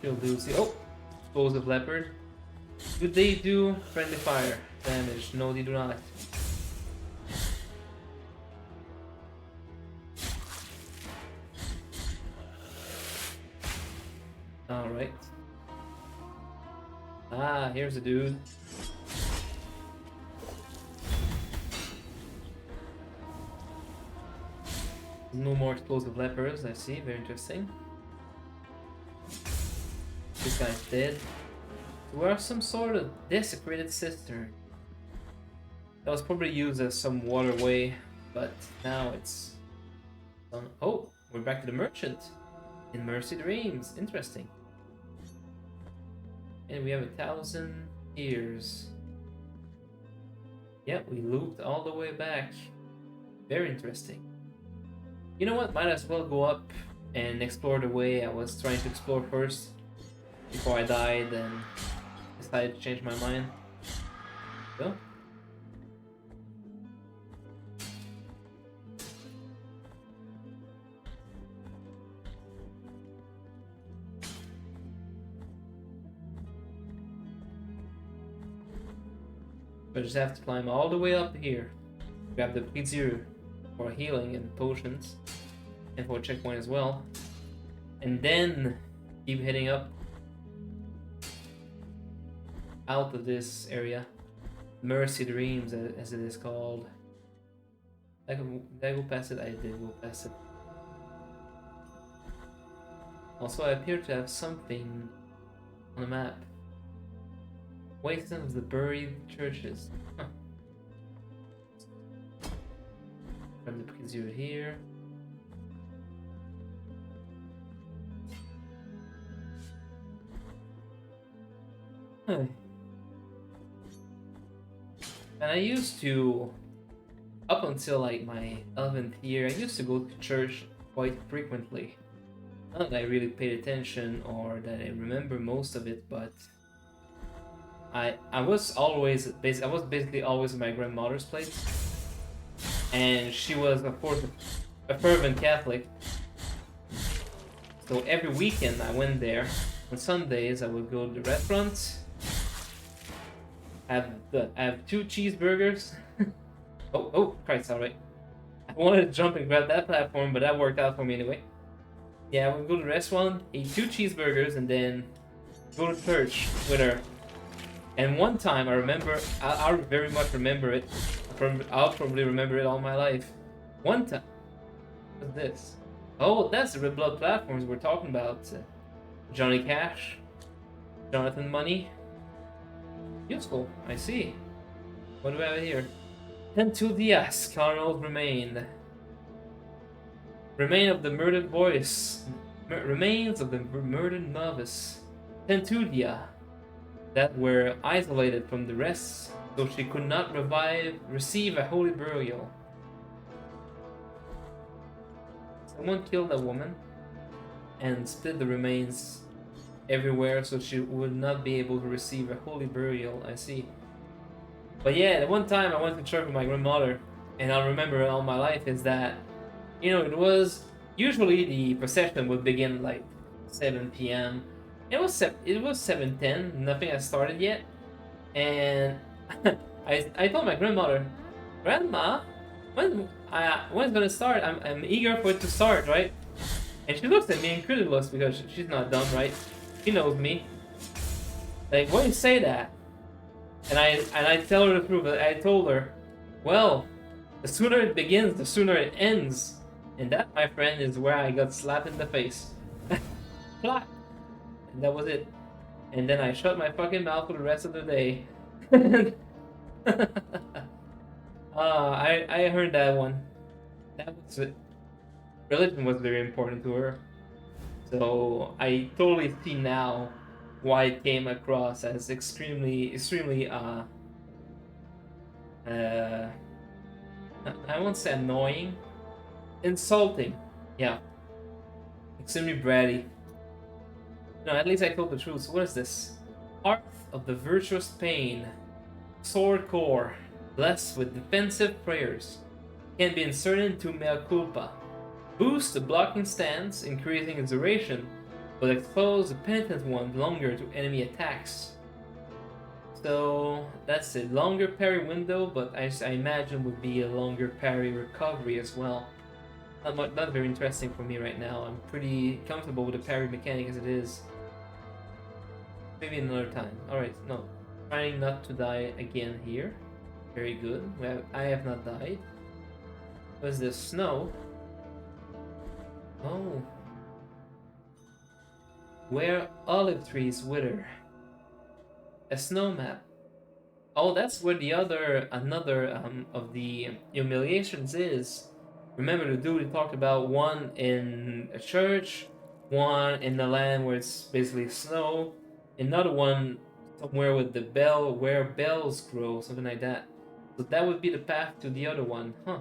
Shield Lucy. Oh! Explosive Leopard. Do they do friendly fire damage? No, they do not. Alright. Ah, here's a dude. No more explosive lepers, I see. Very interesting. This guy's dead. We are some sort of desecrated cistern. That was probably used as some waterway, but now it's... Oh, we're back to the merchant. In Mercy Dreams. Interesting. And we have 1,000 years. Yeah, we looped all the way back. Very interesting. You know what? Might as well go up and explore the way I was trying to explore first before I died and decided to change my mind. So. I just have to climb all the way up here. Grab the P0 for healing and potions. And for a checkpoint as well. And then keep heading up. Out of this area. Mercy Dreams, as it is called. Did I go past it? I did go past it. Also, I appear to have something on the map. Wasteland of the Buried Churches. Huh. Grab the P0 here. Huh. And I used to, up until like my 11th year, I used to go to church quite frequently. Not that I really paid attention or that I remember most of it, but I was basically always at my grandmother's place, and she was of course a fervent Catholic. So every weekend I went there. On Sundays I would go to the restaurant. I have 2 cheeseburgers. oh Christ! All right. I wanted to jump and grab that platform, but that worked out for me anyway. Yeah, I would go to the restaurant, eat 2 cheeseburgers, and then go to church with her. And one time I remember, I very much remember it. I'll probably remember it all my life. One time, what's this? Oh, that's the Red Blood platforms we're talking about. Johnny Cash. Jonathan Money. Useful, I see. What do we have here? Tentu Dias, Cardinals remain. Remain of the murdered voice. Remains of the murdered novice. Tentudia. That were isolated from the rest, so she could not receive a holy burial. Someone killed a woman and split the remains everywhere, so she would not be able to receive a holy burial. I see. But yeah, the one time I went to church with my grandmother, and I'll remember all my life is that, you know, it was usually the procession would begin like 7 p.m. It was 7:10. Nothing had started yet, and I told my grandmother, "Grandma, when's it gonna start? I'm eager for it to start, right?" And she looks at me incredulous because she's not dumb, right? She knows me. Like, why do you say that? And I tell her the truth. I told her, well, the sooner it begins, the sooner it ends. And that, my friend, is where I got slapped in the face. Plot. And that was it. And then I shut my fucking mouth for the rest of the day. I heard that one. That was it. Religion was very important to her. So I totally see now why it came across as extremely I won't say annoying, insulting. Yeah, extremely bratty. No, at least I told the truth. So what is this? Heart of the virtuous pain, sword core, blessed with defensive prayers, can be inserted into mea culpa. Boost the blocking stance, increasing its duration, but expose the penitent one longer to enemy attacks. So that's a longer parry window, but I imagine would be a longer parry recovery as well. Not very interesting for me right now. I'm pretty comfortable with the parry mechanic as it is. Maybe another time. Alright, no. Trying not to die again here. Very good. I have not died. What is this? Snow? Oh. Where olive trees wither. A snow map. Oh, that's where another of the humiliations is. Remember the dude we talked about, one in a church, one in the land where it's basically snow, another one somewhere with the bell where bells grow, something like that. So that would be the path to the other one, huh?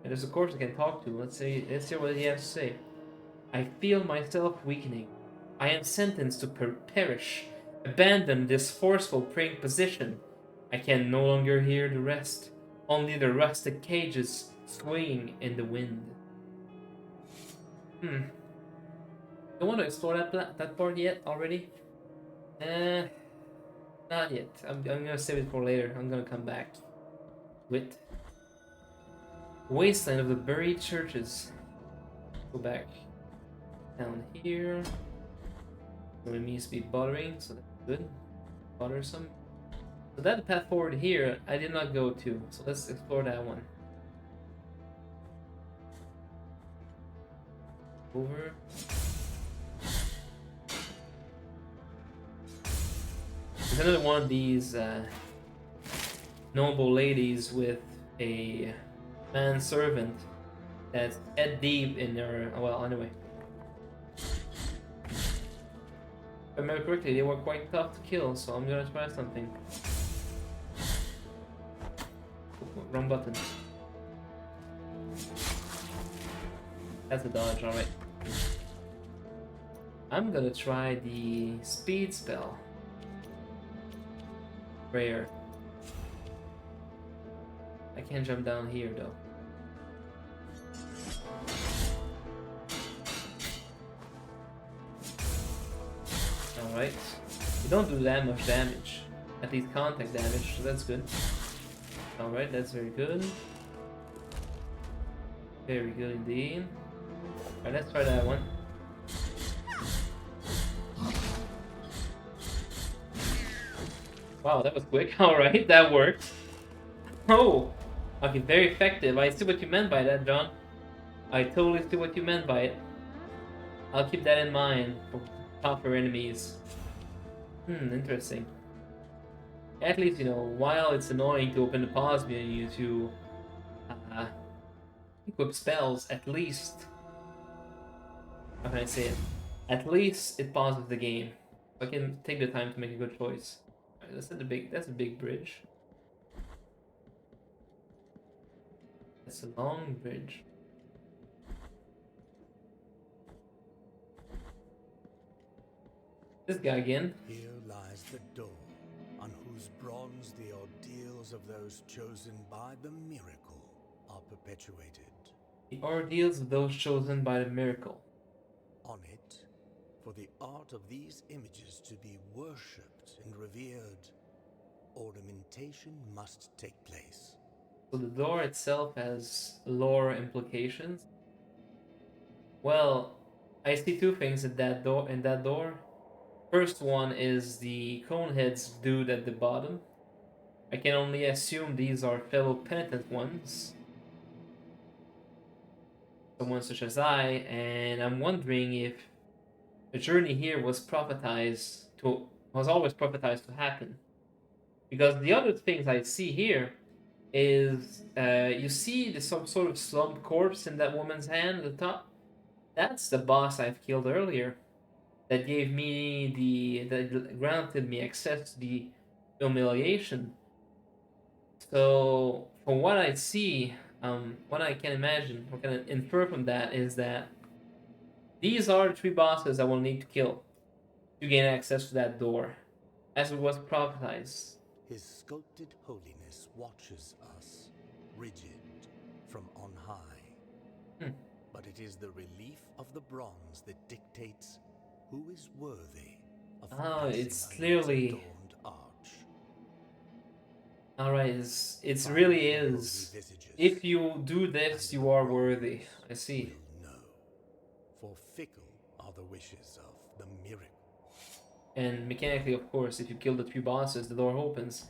And there's a course I can talk to. Let's hear what he has to say. I feel myself weakening. I am sentenced to perish. Abandon this forceful praying position. I can no longer hear the rest. Only the rustic cages swaying in the wind. Don't want to explore that part yet already? Not yet. I'm gonna save it for later. I'm gonna come back with Wasteland of the Buried Churches. Go back down here. No enemies be bothering, so that's good. Bothersome. So that path forward here, I did not go to. So let's explore that one. Over. There's another one of these noble ladies with a manservant that's head deep in their. Well, anyway. If I remember correctly, they were quite tough to kill, so I'm gonna try something. Wrong button. That's a dodge, alright. I'm gonna try the speed spell. Rare. I can't jump down here though. Alright. You don't do that much damage. At least contact damage, so that's good. Alright, that's very good. Very good indeed. Alright, let's try that one. Wow, that was quick. Alright, that worked. Oh! Okay, very effective. I see what you meant by that, John. I totally see what you meant by it. I'll keep that in mind tougher enemies. Interesting. At least, you know, while it's annoying to open the pause menu to equip spells, at least, how can I say it? At least it pauses the game. I can take the time to make a good choice. Right, that's a big bridge. That's a long bridge. This guy again. Here lies the door, on whose bronze the ordeals of those chosen by the miracle are perpetuated. The ordeals of those chosen by the miracle. On it, for the art of these images to be worshipped and revered, ornamentation must take place. So the door itself has lore implications. Well, I see two things in that door. First one is the Coneheads dude at the bottom. I can only assume these are fellow penitent ones. Someone such as I, and I'm wondering if the journey here was always prophetized to happen. Because the other things I see here is you see some sort of slumped corpse in that woman's hand at the top. That's the boss I've killed earlier. That gave me that granted me access to the humiliation. So from what I see, what I can imagine, what can I infer from that is that these are the 3 bosses I will need to kill to gain access to that door, as it was prophesized. His sculpted holiness watches us, rigid, from on high. But it is the relief of the bronze that dictates who is worthy of it's clearly adorned arch. Alright, it really is. If you do this, you are worthy. I see. No, for fickle are the wishes of the miracle. And mechanically, of course, if you kill the 3 bosses, the door opens.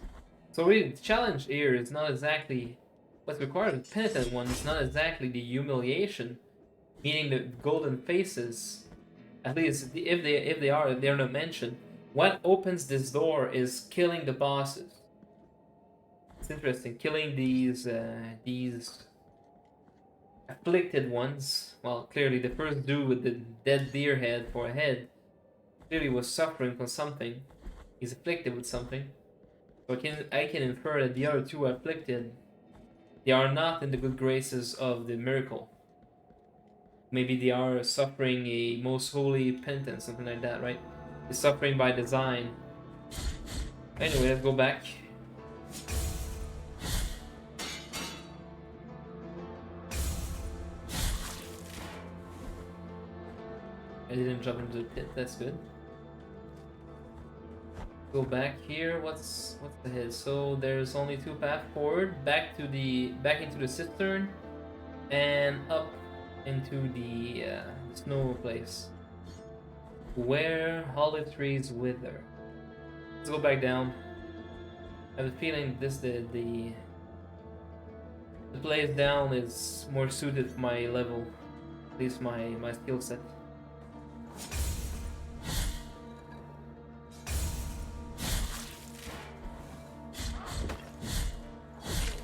So really, the challenge here is not exactly what's required of the penitent one. It's not exactly the humiliation, meaning the golden faces. At least if they're not mentioned. What opens this door is killing the bosses. It's interesting, killing these afflicted ones. Well, clearly the first dude with the dead deer head for a head clearly was suffering from something. He's afflicted with something. So I can infer that the other 2 afflicted, they are not in the good graces of the miracle. Maybe they are suffering a most holy penance, something like that, right? They're suffering by design. Anyway, let's go back. I didn't jump into the pit, that's good. Go back here, what's ahead? So there's only 2 paths forward, back into the cistern, and up into the snow place, where olive trees wither. Let's go back down. I have a feeling the place down is more suited for my level, at least my skill set.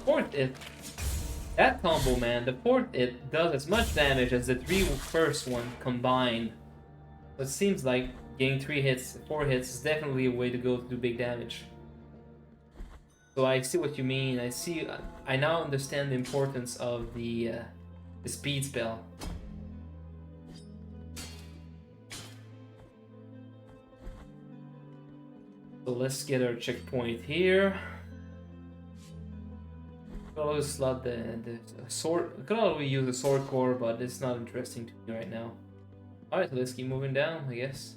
Fourth it. That combo, man, the fourth it does as much damage as the 3 first one combined. So it seems like getting 4 hits is definitely a way to go to do big damage. So I see what you mean. I now understand the importance of the speed spell. So let's get our checkpoint here. Could always slot the sword. Could always use the sword core, but it's not interesting to me right now. Alright, so let's keep moving down, I guess.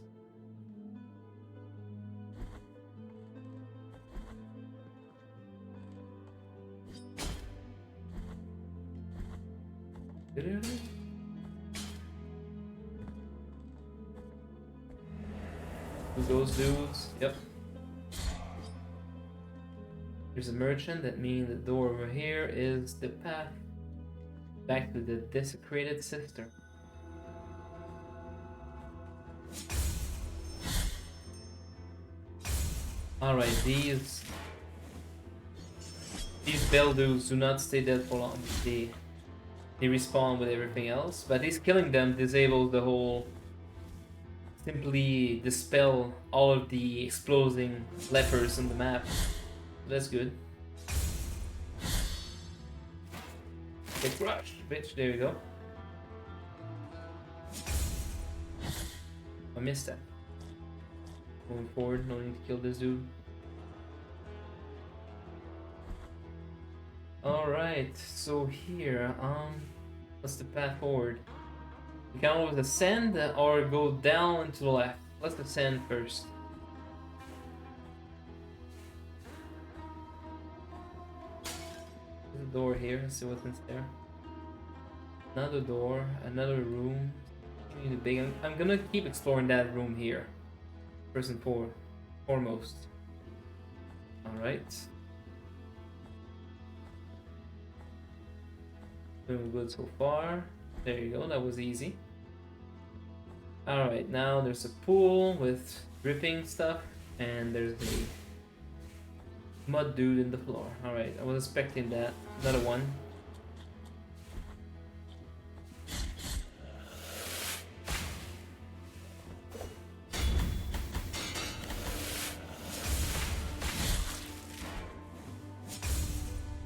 Those dudes, yep. There's a merchant, that means the door over here is the path back to the desecrated cistern. Alright, these Beldues do not stay dead for long. They respawn with everything else, but at least killing them disables the whole simply dispel all of the exploding lepers on the map. That's good. Get crushed, bitch. There you go. I missed that. Moving forward, no need to kill this dude. Alright, so here, what's the path forward? We can always ascend or go down and to the left. Let's ascend first. There's a door here, let's see what's in there. Another door, another room. Really big. I'm gonna keep exploring that room here. First and foremost. Alright. Doing good so far. There you go, that was easy. Alright, now there's a pool with dripping stuff, and there's a mud dude in the floor. Alright, I was expecting that. Another one.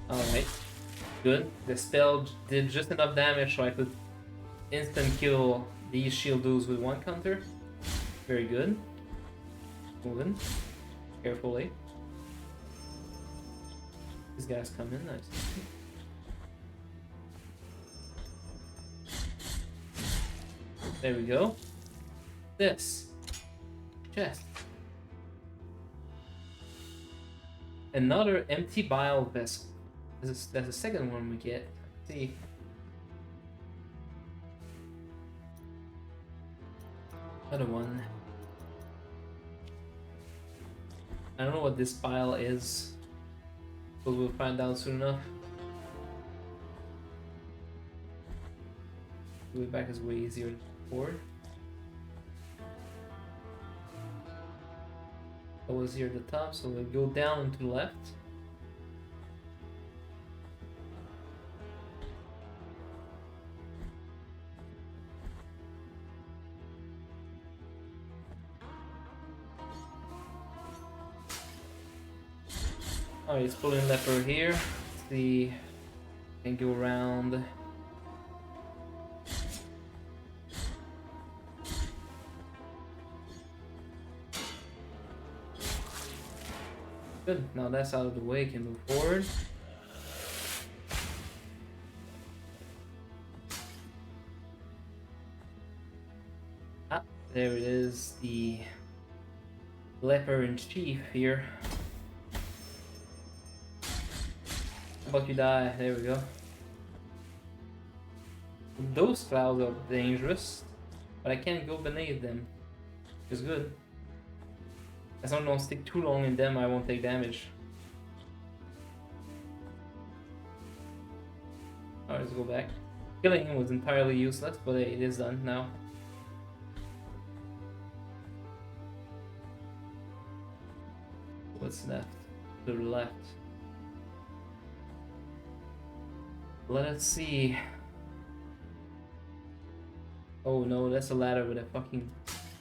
Alright, good. The spell did just enough damage so I could instant kill these shield dudes with one counter. Very good. Moving. Carefully. These guys come in, nice. There we go. This. Chest. Another empty bile vessel. That's the second one we get. Let's see. Another one. I don't know what this bile is, but we'll find out soon enough. The way back is way easier than before. That was here at the top, so we'll go down and to the left. Oh, it's pulling leper here. Let's see, can go around. Good. Now that's out of the way. Can move forward. Ah, there it is. The leper in chief here. But you die. There we go. Those clouds are dangerous, but I can't go beneath them. It's good. As long as I don't stick too long in them, I won't take damage. Alright, let's go back. Killing him was entirely useless, but it is done now. What's left? To the left. Let us see. Oh no, that's a ladder with a fucking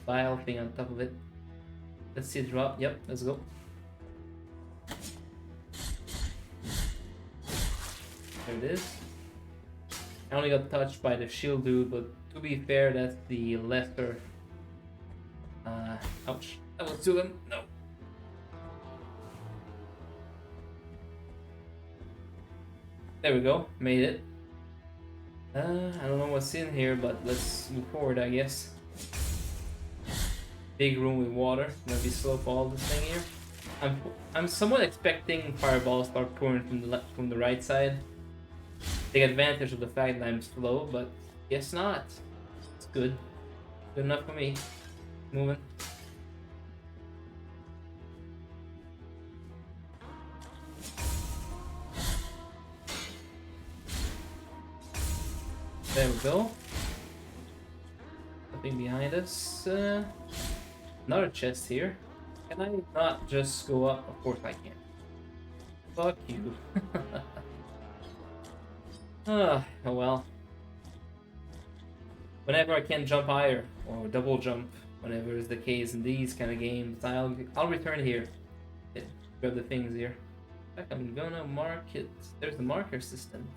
bile thing on top of it. Let's see it drop. Yep, let's go. There it is. I only got touched by the shield dude, but to be fair, that's the lesser. Ouch. That was two of them. No. There we go. Made it. I don't know what's in here, but let's move forward, I guess. Big room with water. Gonna be slow for all this thing here. I'm somewhat expecting fireballs start pouring from the right side. Take advantage of the fact that I'm slow, but guess not. It's good. Good enough for me. Moving. There we go. Nothing behind us. Another chest here. Can I not just go up? Of course I can. Fuck you. Oh well. Whenever I can jump higher or double jump, whenever is the case in these kind of games, I'll return here. Grab the things here. In fact, I'm gonna mark it. There's the marker system.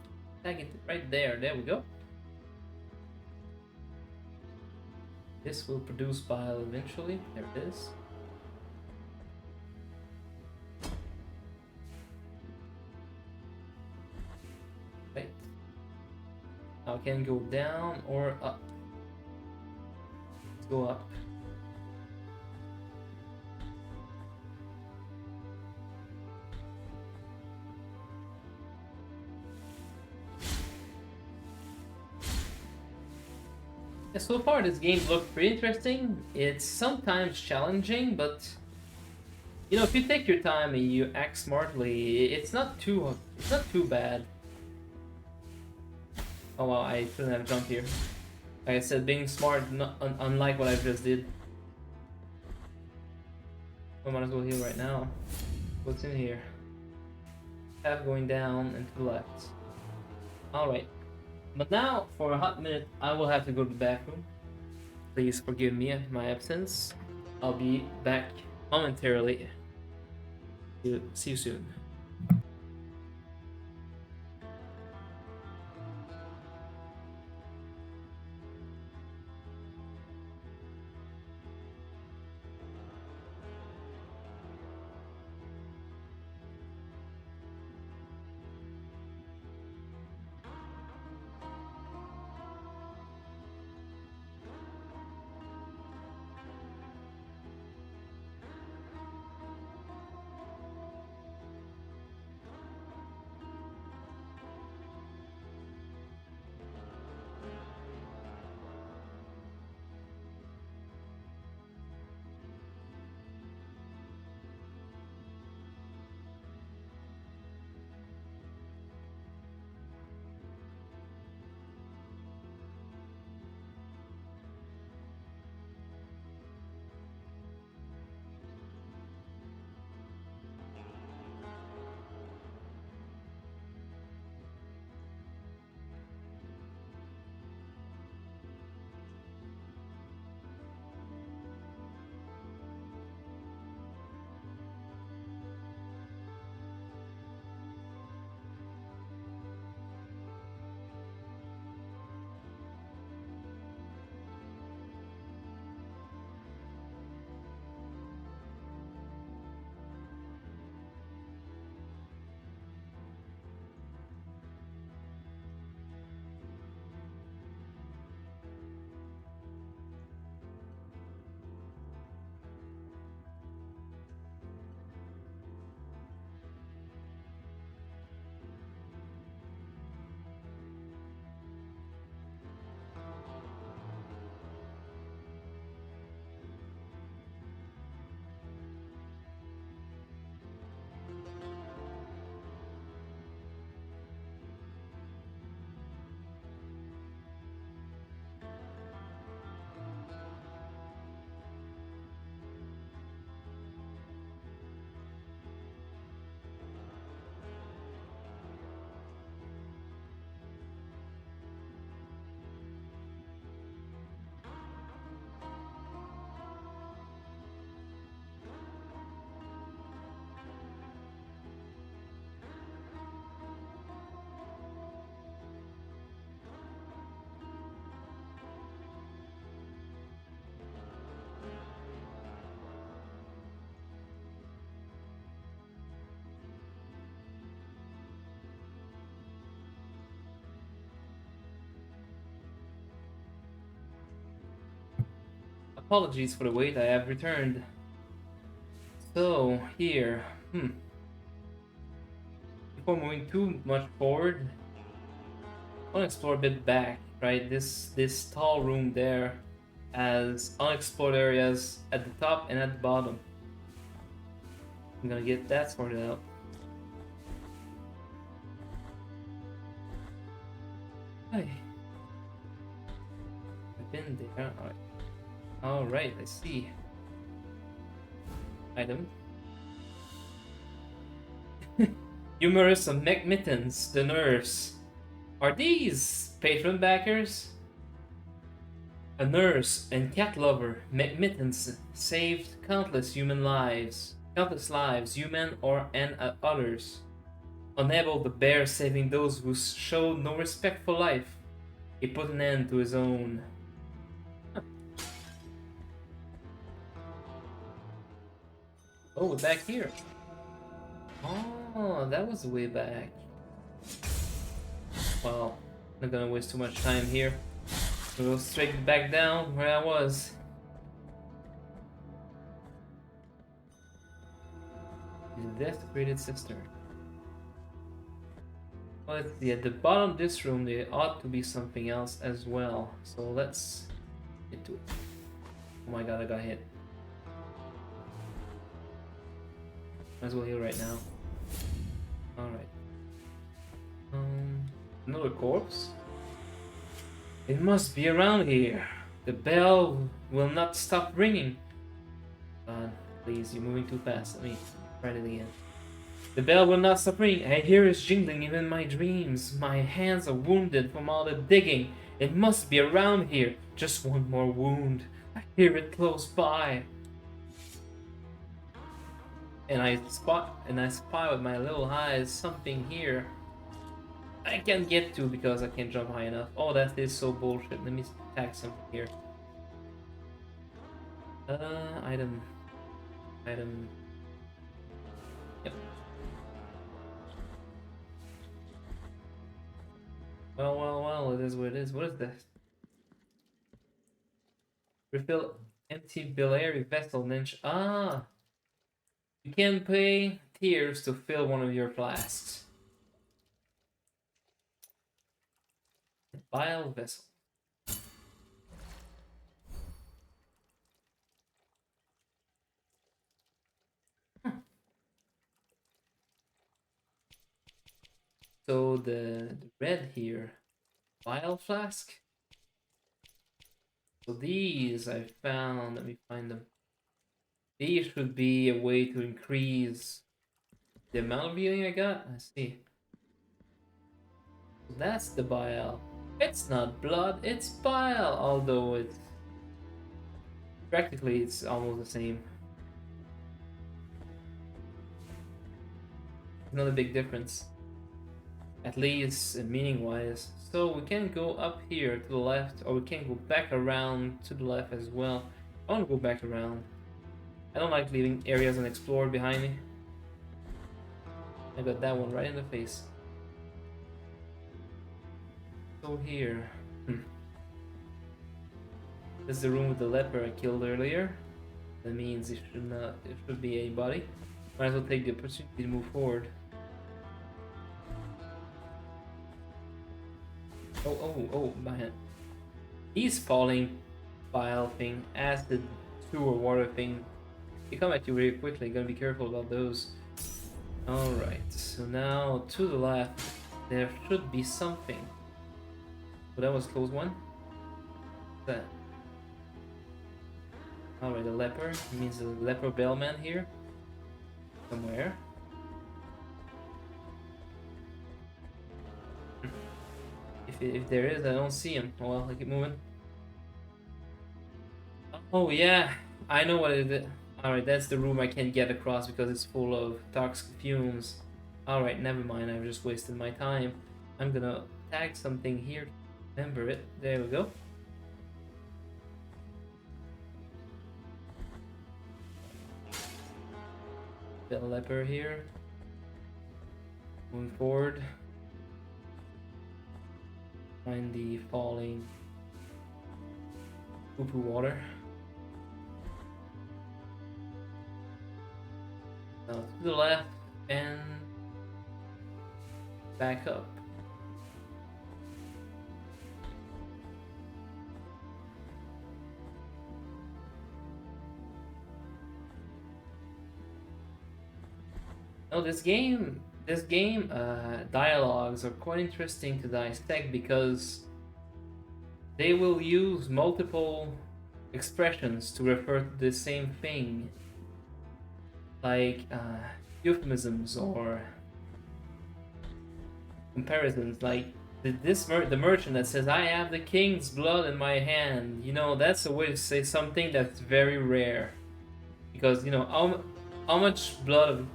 Tag it right there. There we go. This will produce bile eventually. There it is. Right. Now I can go down or up. Let's go up. Yeah, so far this game looked pretty interesting. It's sometimes challenging, but you know, if you take your time and you act smartly, it's not too bad. Oh wow, I shouldn't have jumped here. Like I said, being smart, unlike what I just did. I might as well heal right now. What's in here? Path going down and to the left. Alright. But now, for a hot minute, I will have to go to the bathroom. Please forgive me my absence. I'll be back momentarily. See you soon. Apologies for the wait, I have returned. So, here, before moving too much forward, I want to explore a bit back, right? This tall room there has unexplored areas at the top and at the bottom. I'm gonna get that sorted out. Hi. I've been there. Alright, I see. Item. Humorous of Mittens, the nurse. Are these patron backers? A nurse and cat lover, Mittens saved countless lives, human and others. Unable to bear saving those who showed no respect for life, he put an end to his own. Oh, we're back here. Oh, that was way back. Well, not gonna waste too much time here. We'll go straight back down where I was. The desecrated cistern. Well, let's see, at the bottom of this room there ought to be something else as well. So let's get to it. Oh my god, I got hit. Might as well heal right now. Alright. Another corpse? It must be around here. The bell will not stop ringing. God, please, you're moving too fast. Let me try it again. The bell will not stop ringing. I hear it jingling even in my dreams. My hands are wounded from all the digging. It must be around here. Just one more wound. I hear it close by. And I spy with my little eyes something here I can't get to because I can't jump high enough. Oh, that is so bullshit. Let me attack something here. Item. Yep. Well, it is what it is. What is this? Refill empty biliary vessel, ninja. Ah! You can pay tears to fill one of your flasks. Bile vessel. So the red here, bile flask. So these I found, let me find them. These should be a way to increase the amount of healing I got. I see. So that's the bile. It's not blood, it's bile, although it's practically it's almost the same. Not a big difference. At least meaning wise. So we can go up here to the left, or we can go back around to the left as well. I want to go back around. I don't like leaving areas unexplored behind me. I got that one right in the face. So here. This is the room with the leper I killed earlier. That means it should be a body. Might as well take the opportunity to move forward. Oh, my hand. These falling bile thing, acid, sewer, water thing, they come at you very quickly. You gotta be careful about those. Alright, so now to the left, there should be something. Oh, that was close one. What's that? Alright, the leper. It means the leper bellman here. Somewhere. If there is, I don't see him. Oh well, I keep moving. Oh yeah, I know what it is. Alright, that's the room I can't get across because it's full of toxic fumes. Alright, never mind, I've just wasted my time. I'm gonna tag something here to remember it. There we go. The leper here. Moving forward. Find the falling poo-poo water. Now to the left and back up. Now this game dialogues are quite interesting to dissect because they will use multiple expressions to refer to the same thing. like euphemisms or comparisons. Like the merchant that says, "I have the king's blood in my hand." You know, that's a way to say something that's very rare, because you know how much blood of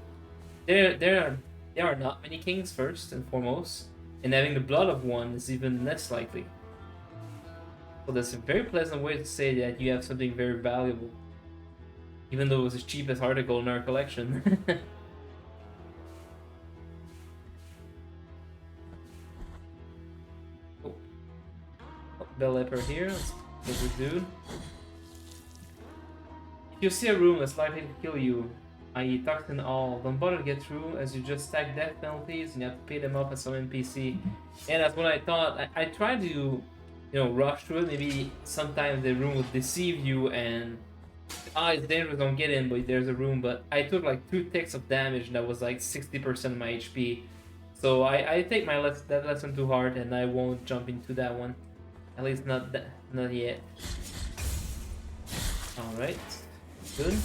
there are not many kings first and foremost, and having the blood of one is even less likely. So that's a very pleasant way to say that you have something very valuable, even though it was the cheapest article in our collection. Oh, bell leper here. Let's kill this dude. If you see a room that's likely to kill you, i.e. toxin all, don't bother to get through, as you just stack death penalties and you have to pay them up at some NPC. And that's what I thought. I tried to, you know, rush through it. Maybe sometimes the room would deceive you and it's dangerous, don't get in, but there's a room. But I took like 2 ticks of damage and that was like 60% of my HP. So I take that lesson to heart and I won't jump into that one. At least not yet. Alright. Good.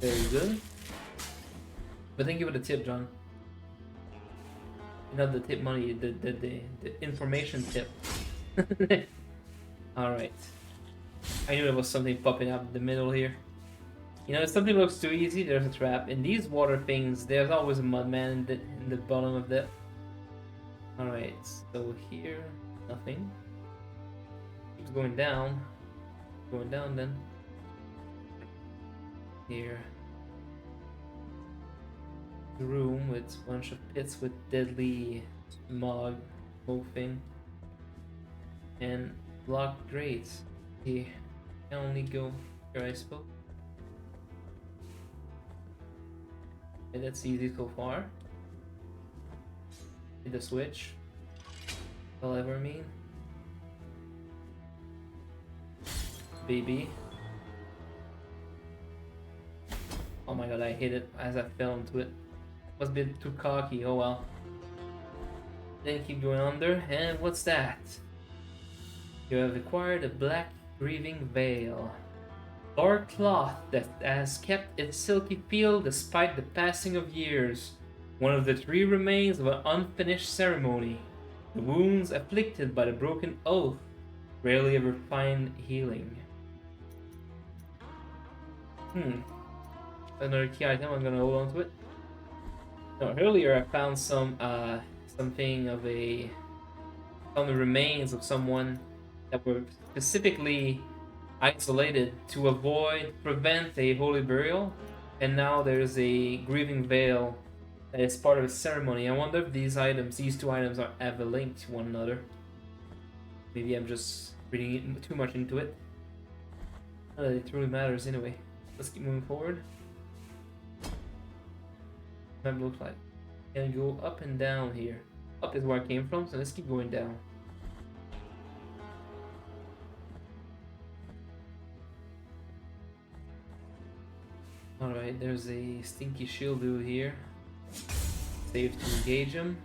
Very good. But thank you for the tip, John. Not the tip money, the information tip. Alright. I knew there was something popping up in the middle here. You know, if something looks too easy, there's a trap. In these water things, there's always a mudman in the bottom of that. Alright, so here, nothing. Keeps going down. Going down then. Here. Room with a bunch of pits with deadly smog, thing, and blocked grates. He can only go here, I suppose. And that's easy so far. Hit the switch. Will ever mean. Baby. Oh my god, I hit it as I fell into it. Was a bit too cocky, oh well. Then keep going under, and what's that? You have acquired a black grieving veil. Dark cloth that has kept its silky feel despite the passing of years. One of the 3 remains of an unfinished ceremony. The wounds afflicted by the broken oath rarely ever find healing. Another key item, I'm gonna hold on to it. No, earlier I found some something of some remains of someone that were specifically isolated to prevent a holy burial, and now there's a grieving veil that is part of a ceremony. I wonder if these 2 items have a link to one another. Maybe I'm just reading too much into it. Not that it really matters anyway. Let's keep moving forward. What it looks like. And go up and down here. Up is where I came from, so let's keep going down. Alright, there's a stinky shield dude here. Save to engage him.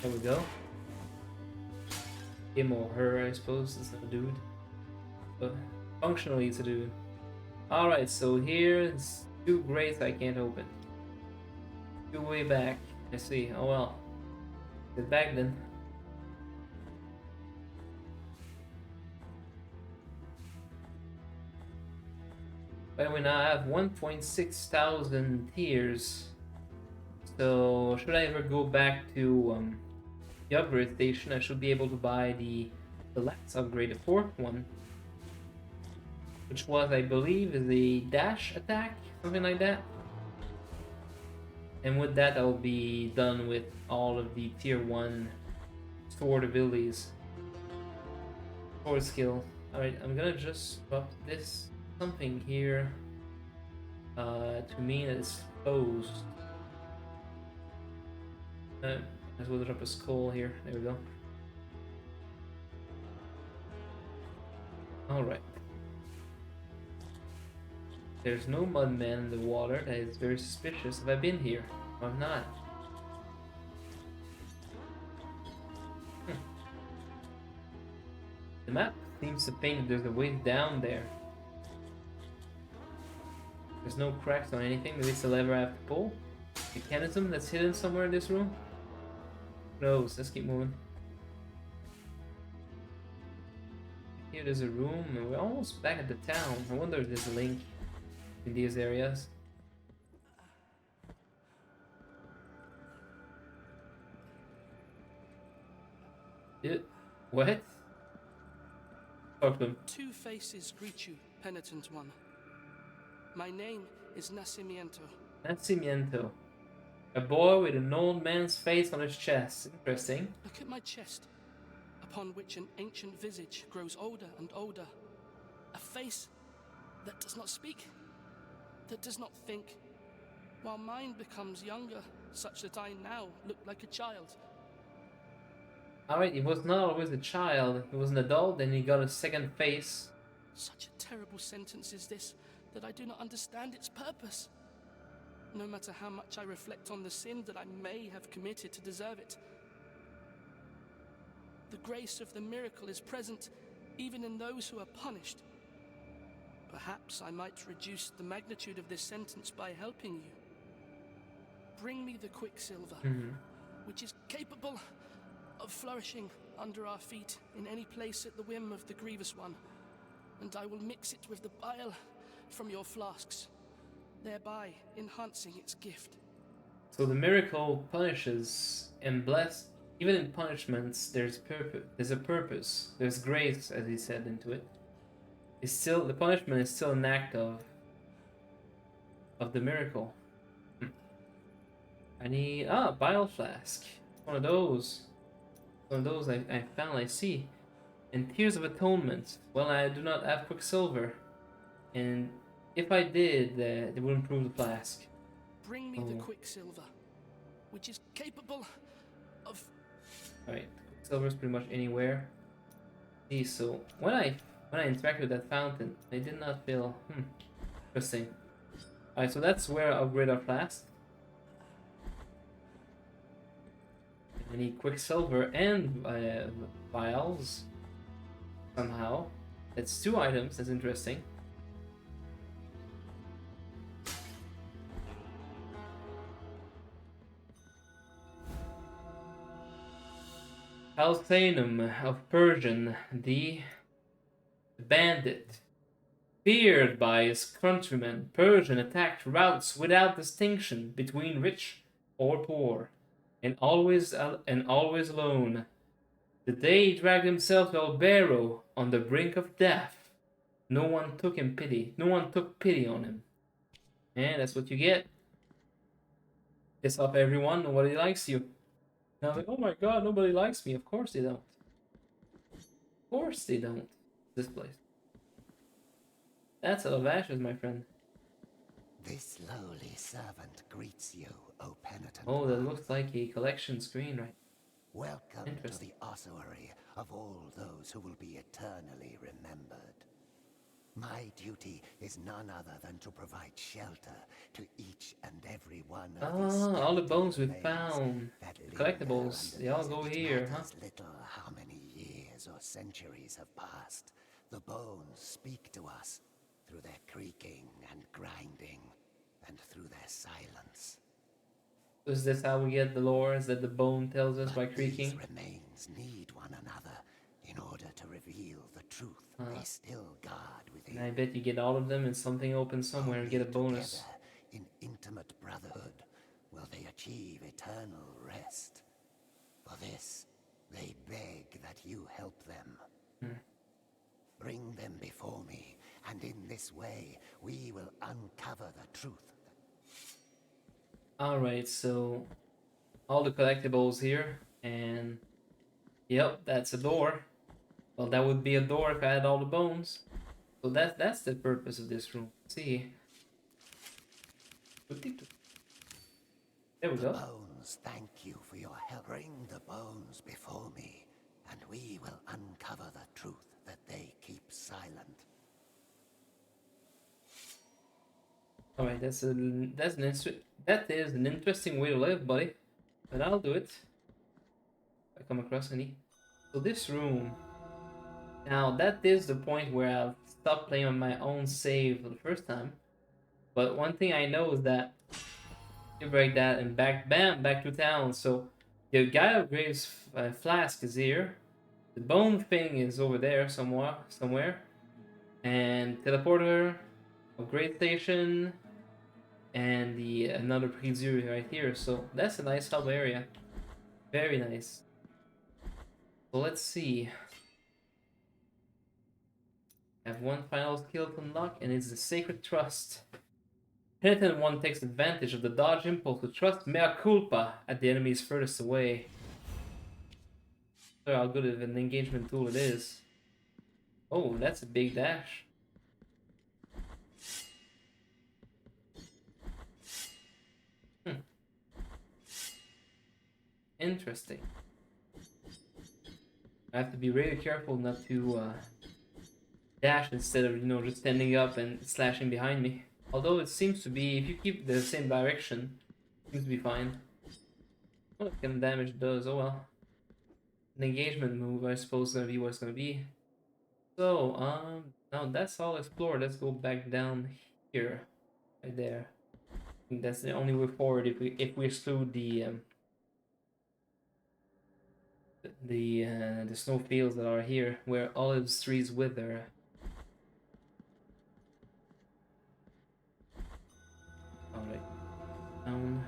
There we go. Him or her, I suppose, is a dude. But functionally, it's a dude. Alright, so here's 2 grates I can't open. 2 way back. I see. Oh well. Get back then. But we now have 1.6 thousand tiers. So should I ever go back to the upgrade station, I should be able to buy the last upgrade, the 4th one, which was, I believe, is a dash attack, something like that. And with that, I'll be done with all of the tier 1 sword abilities. Sword skill. Alright, I'm gonna just drop this something here to mean that it's closed. As well drop a skull here. There we go. Alright. There's no mudman in the water. That is very suspicious. Have I been here? Or not? The map seems to think that there's a way down there. There's no cracks or anything. Maybe it's a lever I have to pull. Mechanism that's hidden somewhere in this room. Who knows? Let's keep moving. Here there's a room, and we're almost back at the town. I wonder if there's a link in these areas. What? Talk to him. Two faces greet you, penitent one. My name is Nacimiento. Nacimiento. A boy with an old man's face on his chest. Interesting. Look at my chest, upon which an ancient visage grows older and older. A face that does not speak, that does not think, while mine becomes younger, such that I now look like a child. Alright, he was not always a child. He was an adult, then he got a second face. Such a terrible sentence is this, that I do not understand its purpose. No matter how much I reflect on the sin that I may have committed to deserve it, the grace of the miracle is present even in those who are punished. Perhaps I might reduce the magnitude of this sentence by helping you. Bring me the quicksilver, which is capable of flourishing under our feet in any place at the whim of the grievous one, and I will mix it with the bile from your flasks, thereby enhancing its gift. So the miracle punishes and bless. Even in punishments, there's purpose. There's a purpose. There's grace, as he said, into it. It's still, the punishment is still an act of the miracle. I need bile flask. One of those. One of those I found. I see. And Tears of Atonement. Well, I do not have Quicksilver, and if I did, it would improve the flask. Bring me the Quicksilver, which is capable of. Alright, Quicksilver is pretty much anywhere. See, so when I interacted with that fountain, I did not feel interesting. Alright, so that's where I upgrade our flask. I need Quicksilver and vials somehow. That's 2 items. That's interesting. Althainum of Persian, the bandit. Feared by his countrymen, Persian attacked routes without distinction between rich or poor, and always alone. The day he dragged himself to Albero on the brink of death. No one took pity on him. And that's what you get. Piss off everyone, nobody likes you. And I was like, oh my god, nobody likes me. Of course they don't. Of course they don't. This place. That's a lot of ashes, my friend. This lowly servant greets you, O penitent. Oh, that looks like a collection screen, right? Welcome to the ossuary of all those who will be eternally remembered. My duty is none other than to provide shelter to each and every one of these all the bones we remains found. that Collectibles, they all go here, huh? Little how many years or centuries have passed, the bones speak to us through their creaking and grinding, and through their silence. Is this how we get the lore? Is that the bone tells us by creaking? These remains need one another in order to reveal the truth they still guard within. And I bet you get all of them and something opens somewhere and get a bonus. Together, in intimate brotherhood, will they achieve eternal rest. For this, they beg that you help them. Bring them before me, and in this way, we will uncover the truth. Alright, so all the collectibles here, and yep, that's a door. Well, that would be a door if I had all the bones. So that's the purpose of this room. Let's see. There we go. The bones thank you for your help. Bring the bones before me, and we will uncover the truth that they keep silent. Alright, that is an interesting way to live, buddy. But I'll do it. If I come across any. So this room. Now that is the point where I'll stop playing on my own save for the first time. But one thing I know is that you break that and back to town. So the guy of Graves flask is here. The bone thing is over there somewhere. And teleporter, upgrade station, and the another Prizur right here. So that's a nice hub area. Very nice. So let's see. I have one final skill to unlock, and it's the Sacred Trust. Penitent one takes advantage of the dodge impulse to trust mea culpa at the enemies furthest away. So how good of an engagement tool it is. Oh, that's a big dash. Interesting. I have to be really careful not to dash instead of, just standing up and slashing behind me. Although it seems to be, if you keep the same direction, it seems to be fine. What kind of damage it does, oh well. An engagement move, I suppose, is gonna be what it's gonna be. So, now that's all explored. Let's go back down here, right there. I think that's the only way forward if we exclude the snow fields that are here, where olive trees wither. All right, down.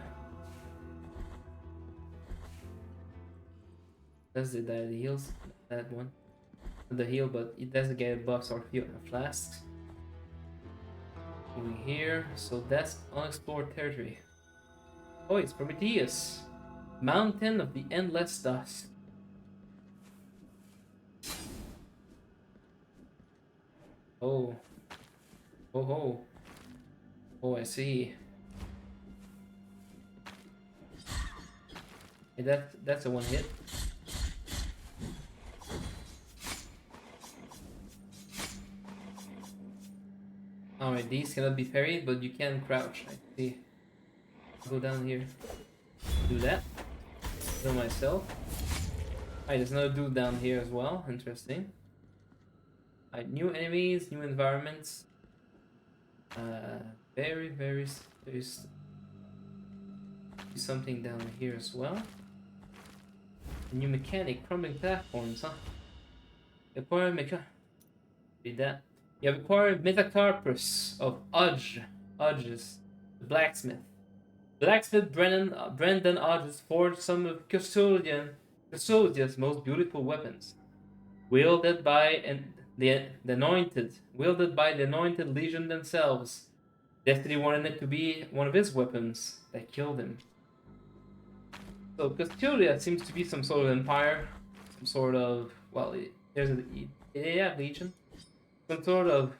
That's the heals, that one. The heal, but it doesn't get buffs or flasks. Moving here, so that's unexplored territory. Oh, it's Prometheus, Mountain of the Endless Dust. Oh, oh, oh! I see. Hey, that's a one hit. Alright, these cannot be parried, but you can crouch. I see. Go down here. Do that. Kill myself. Alright, there's another dude down here as well. Interesting. Alright, new enemies, new environments. Very, very something down here as well. A new mechanic, crumbling platforms, huh? Acquire read that. You have acquired Metacarpus of Odges, the blacksmith. Blacksmith Brendan Odges forged some of Custodia's most beautiful weapons. Wielded by the anointed legion themselves. Destiny wanted it to be one of his weapons that killed him. So Custodia seems to be some sort of empire, some sort of, well, legion, some sort of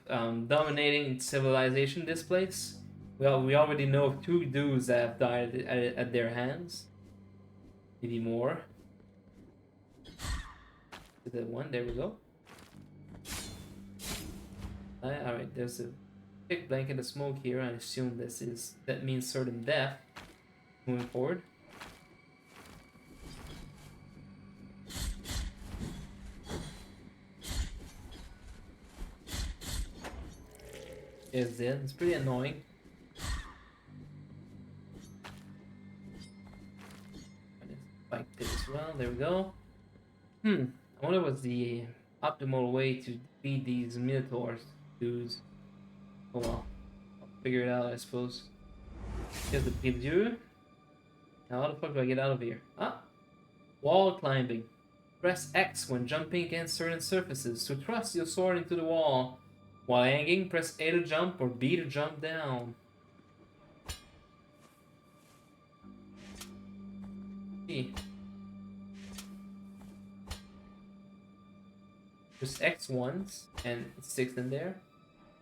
dominating civilization. This place. Well, we already know of 2 dudes that have died at their hands. Maybe more. The one, there we go. Alright, there's a thick blanket of smoke here. I assume that means certain death. Moving forward. Is dead. It's pretty annoying. Like this as well. There we go. I wonder what's the optimal way to defeat these Minotaurs dudes. Oh well. I'll figure it out, I suppose. Here's the Prizur. Now how the fuck do I get out of here? Ah! Wall climbing. Press X when jumping against certain surfaces to thrust your sword into the wall. While hanging, press A to jump or B to jump down. See. Press X once and it sticks in there.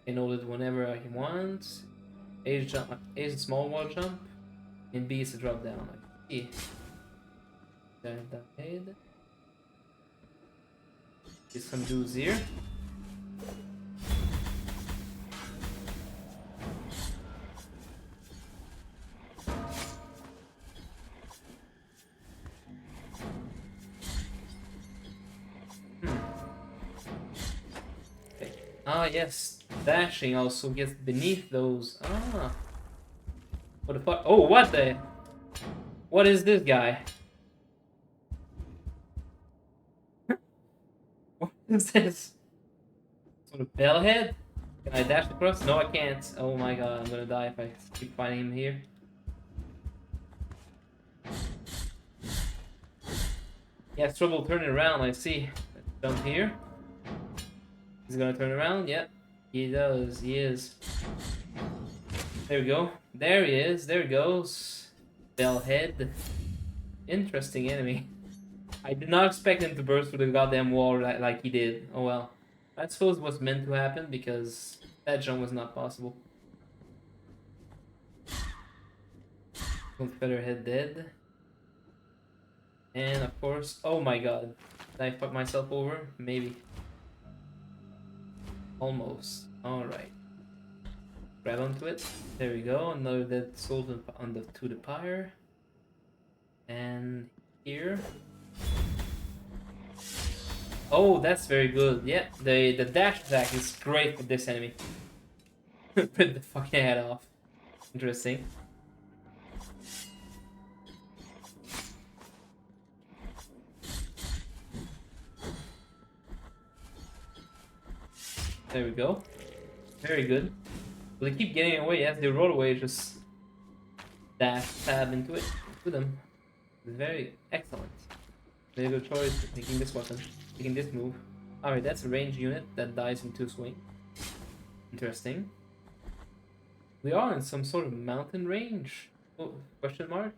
And hold it whenever I want. A is jump. A is a small wall jump, and B is a drop down. E. Dive down head. There's some dudes here. Ah, yes. dashing also gets beneath those. Ah. What the fuck? Oh, what the? What is this guy? What is this? Sort of bellhead? Can I dash across? No, I can't. Oh my god, I'm gonna die if I keep fighting him here. He has trouble turning around, I see. Let's jump here. He's gonna turn around, yep. He does, he is. There we go. There he is, there he goes. Bellhead. Interesting enemy. I did not expect him to burst through the goddamn wall like he did. Oh well. I suppose what's meant to happen because that jump was not possible. Featherhead dead. And of course, oh my god. Did I fuck myself over? Maybe. Almost. Alright. Grab onto it. There we go. Another dead soul to the pyre. And here. Oh, that's very good. Yeah, the dash attack is great for this enemy. Rip the fucking head off. Interesting. There we go. Very good. Will they keep getting away? As they roll away, just dash, stab into it, to them. Very excellent. Very good choice taking this weapon, taking this move. Alright, that's a ranged unit that dies in 2 swings. Interesting. We are in some sort of mountain range. Oh, question mark?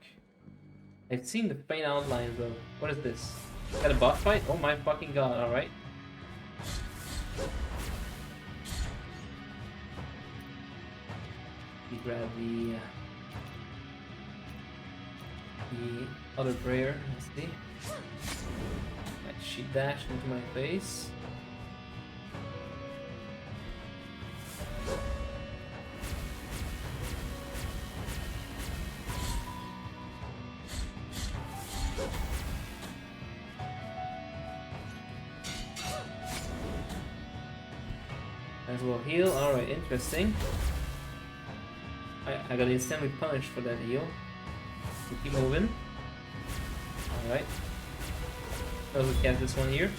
I've seen the faint outlines though. What is this? Got a boss fight? Oh my fucking god, alright. We grab the other prayer, let's see. Like she dashed into my face. As well heal, alright, interesting. I got instantly punished for that heal. We keep moving. Alright. Let's catch this one here.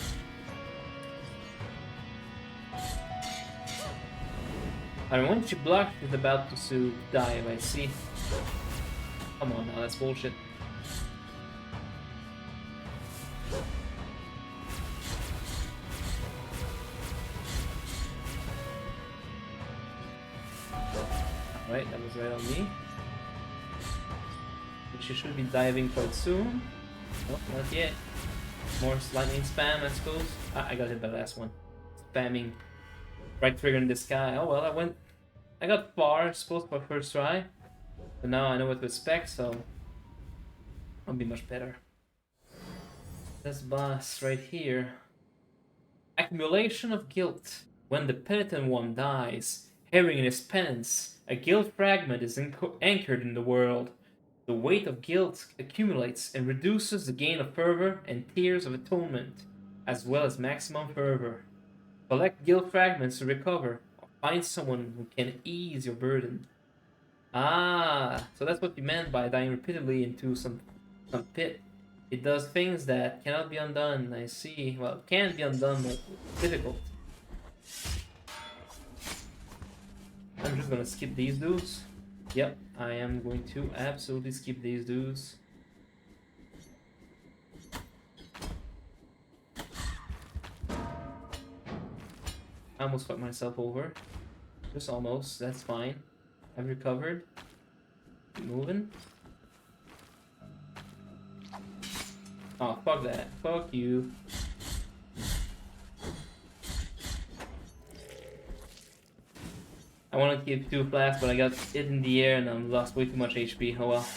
Alright, when she blocks, she's about to dive, I see. Come on now, that's bullshit. Alright, that was right on me. She should be diving quite soon. Nope, not yet. More lightning spam, I suppose. I got hit by the last one. Spamming right trigger in the sky. Oh well, I got far, I suppose, for first try. But now I know what to expect, so I'll be much better. This boss right here. Accumulation of guilt. When the penitent one dies, carrying in his penance, a guilt fragment is anchored in the world. The weight of guilt accumulates and reduces the gain of fervor and tears of atonement, as well as maximum fervor. Collect guilt fragments to recover, or find someone who can ease your burden. Ah, so that's what you meant by dying repeatedly into some pit. It does things that cannot be undone, I see. Well, it can be undone, but difficult. I'm just gonna skip these dudes. Yep, I am going to absolutely skip these dudes. I almost fucked myself over. Just almost, that's fine. I've recovered. Keep moving. Oh, fuck that. Fuck you. I want to keep 2 flasks, but I got it in the air and I lost way too much HP. Oh well.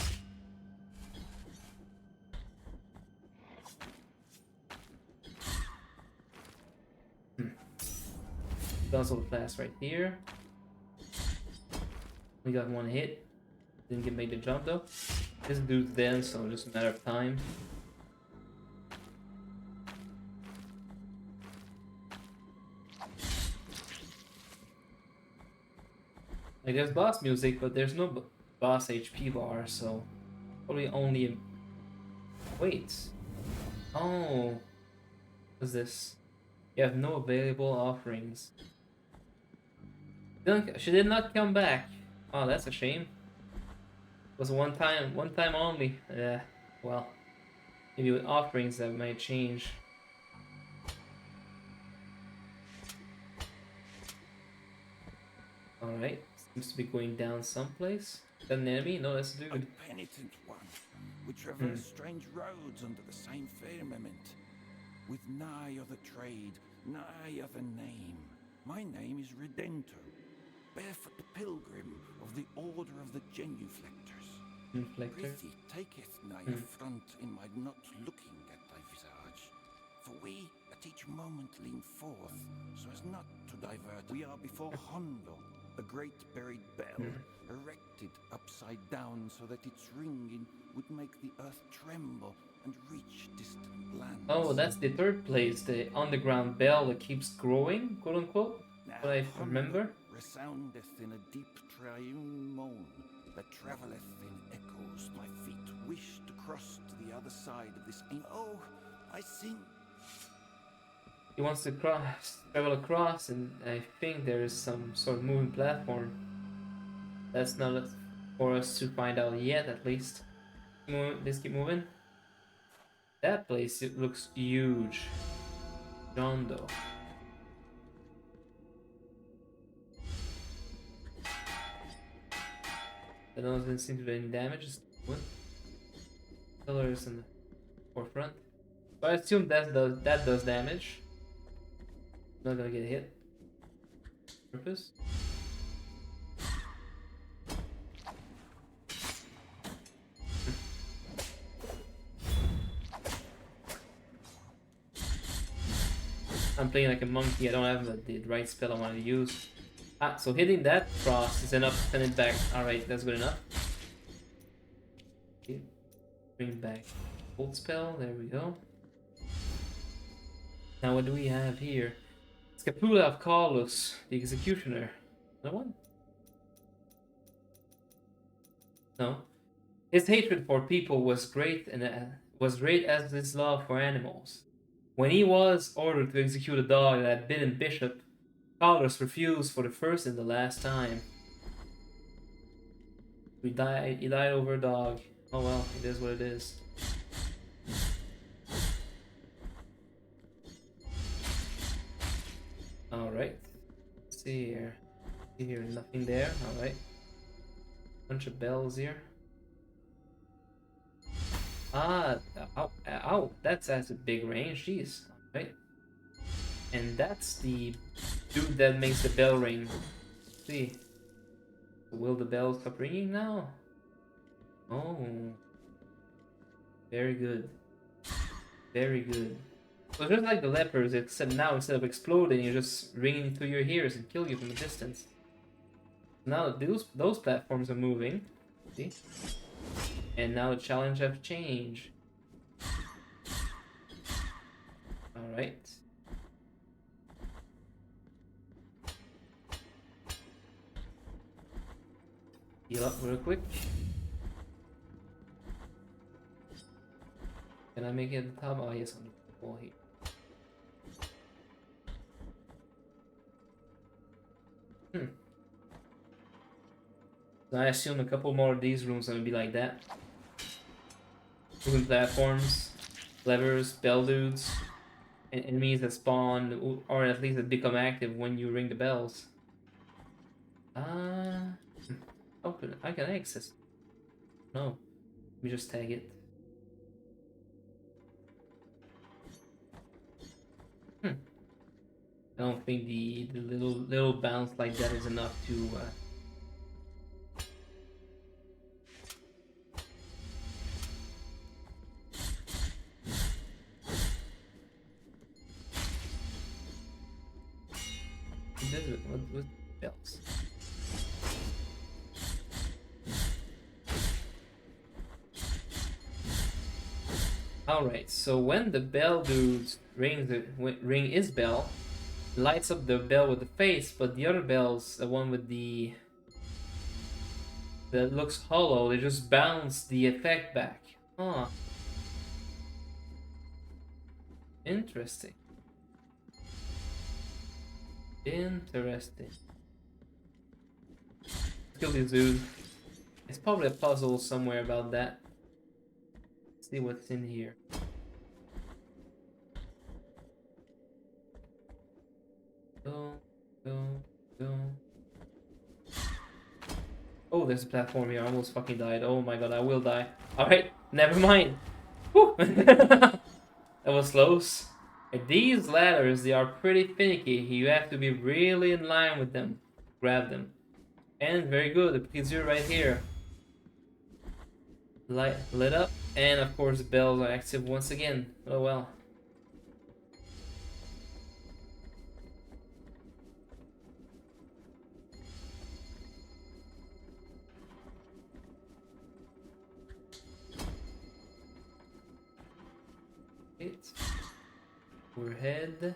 Guzzle the flask right here. We got 1 hit. Didn't make the jump though. This dude's dead, so just a matter of time. Like there's boss music, but there's no boss HP bar, so probably only. Wait. Oh. What's this? You have no available offerings. She did not come back. Oh, that's a shame. It was one time only. Yeah. Well, maybe with offerings that might change. Alright, seems to be going down someplace. Is that an enemy? No, that's a dude. A penitent one. We traverse strange roads under the same firmament. With nigh other trade, nigh other name. My name is Redento, barefoot the pilgrim of the Order of the Genuflectors. Prithee, taketh nigh affront in my not looking at thy visage. For we at each moment lean forth, so as not to divert. We are before Hondo, a great buried bell, erected upside down so that its ringing would make the earth tremble and reach distant lands. Oh, that's the third place, the underground bell that keeps growing, quote unquote. What I remember. Resoundeth in a deep triune moan that travelleth in echoes. My feet wish to cross to the other side of this ancient. Oh, I sing. He wants to travel across, and I think there is some sort of moving platform. That's not for us to find out yet, at least. Let's keep moving. That place, it looks huge. Jondo. I don't know if it seems to do any damage. Just one. Pillars in the forefront. So I assume that does damage. Not gonna get hit. Purpose. I'm playing like a monkey. I don't have the right spell I want to use. Ah, so hitting that cross is enough to send it back. Alright, that's good enough. Okay. Bring back Bolt spell. There we go. Now what do we have here? Scapula of Carlos, the Executioner. Another one? No. His hatred for people was great, and was great as his love for animals. When he was ordered to execute a dog that had bitten Bishop, Carlos refused for the first and the last time. He died over a dog. Oh well, it is what it is. Alright. Let's see here. See here, nothing there. Alright. Bunch of bells here. Ah, ow, that's a big range, jeez. Alright. And that's the dude that makes the bell ring. Let's see. Will the bell stop ringing now? Oh. Very good. Very good. So just like the lepers, except now instead of exploding, you're just ringing through your ears and kill you from a distance. Now those platforms are moving. See? And now the challenge has changed. Alright. Heal up real quick. Can I make it at the top? Oh yes, on the wall here. So I assume a couple more of these rooms are gonna be like that. Moving platforms, levers, bell dudes, and enemies that spawn, or at least that become active when you ring the bells. How can I access? No, let me just tag it. I don't think the little bounce like that is enough to. What bells? Alright, so when the bell dude ring his bell, lights up the bell with the face, but the other bells, the one with the that looks hollow. They just bounce the effect back. Huh. Interesting. Interesting. Let's kill this dude. It's probably a puzzle somewhere about that. Let's see what's in here. Go, go, go. Oh, there's a platform here. I almost fucking died. Oh my god, I will die. Alright, never mind. Whew. That was close. And these ladders, they are pretty finicky. You have to be really in line with them. Grab them. And very good, it puts you right here. Light lit up. And of course the bells are active once again. Oh well. Overhead.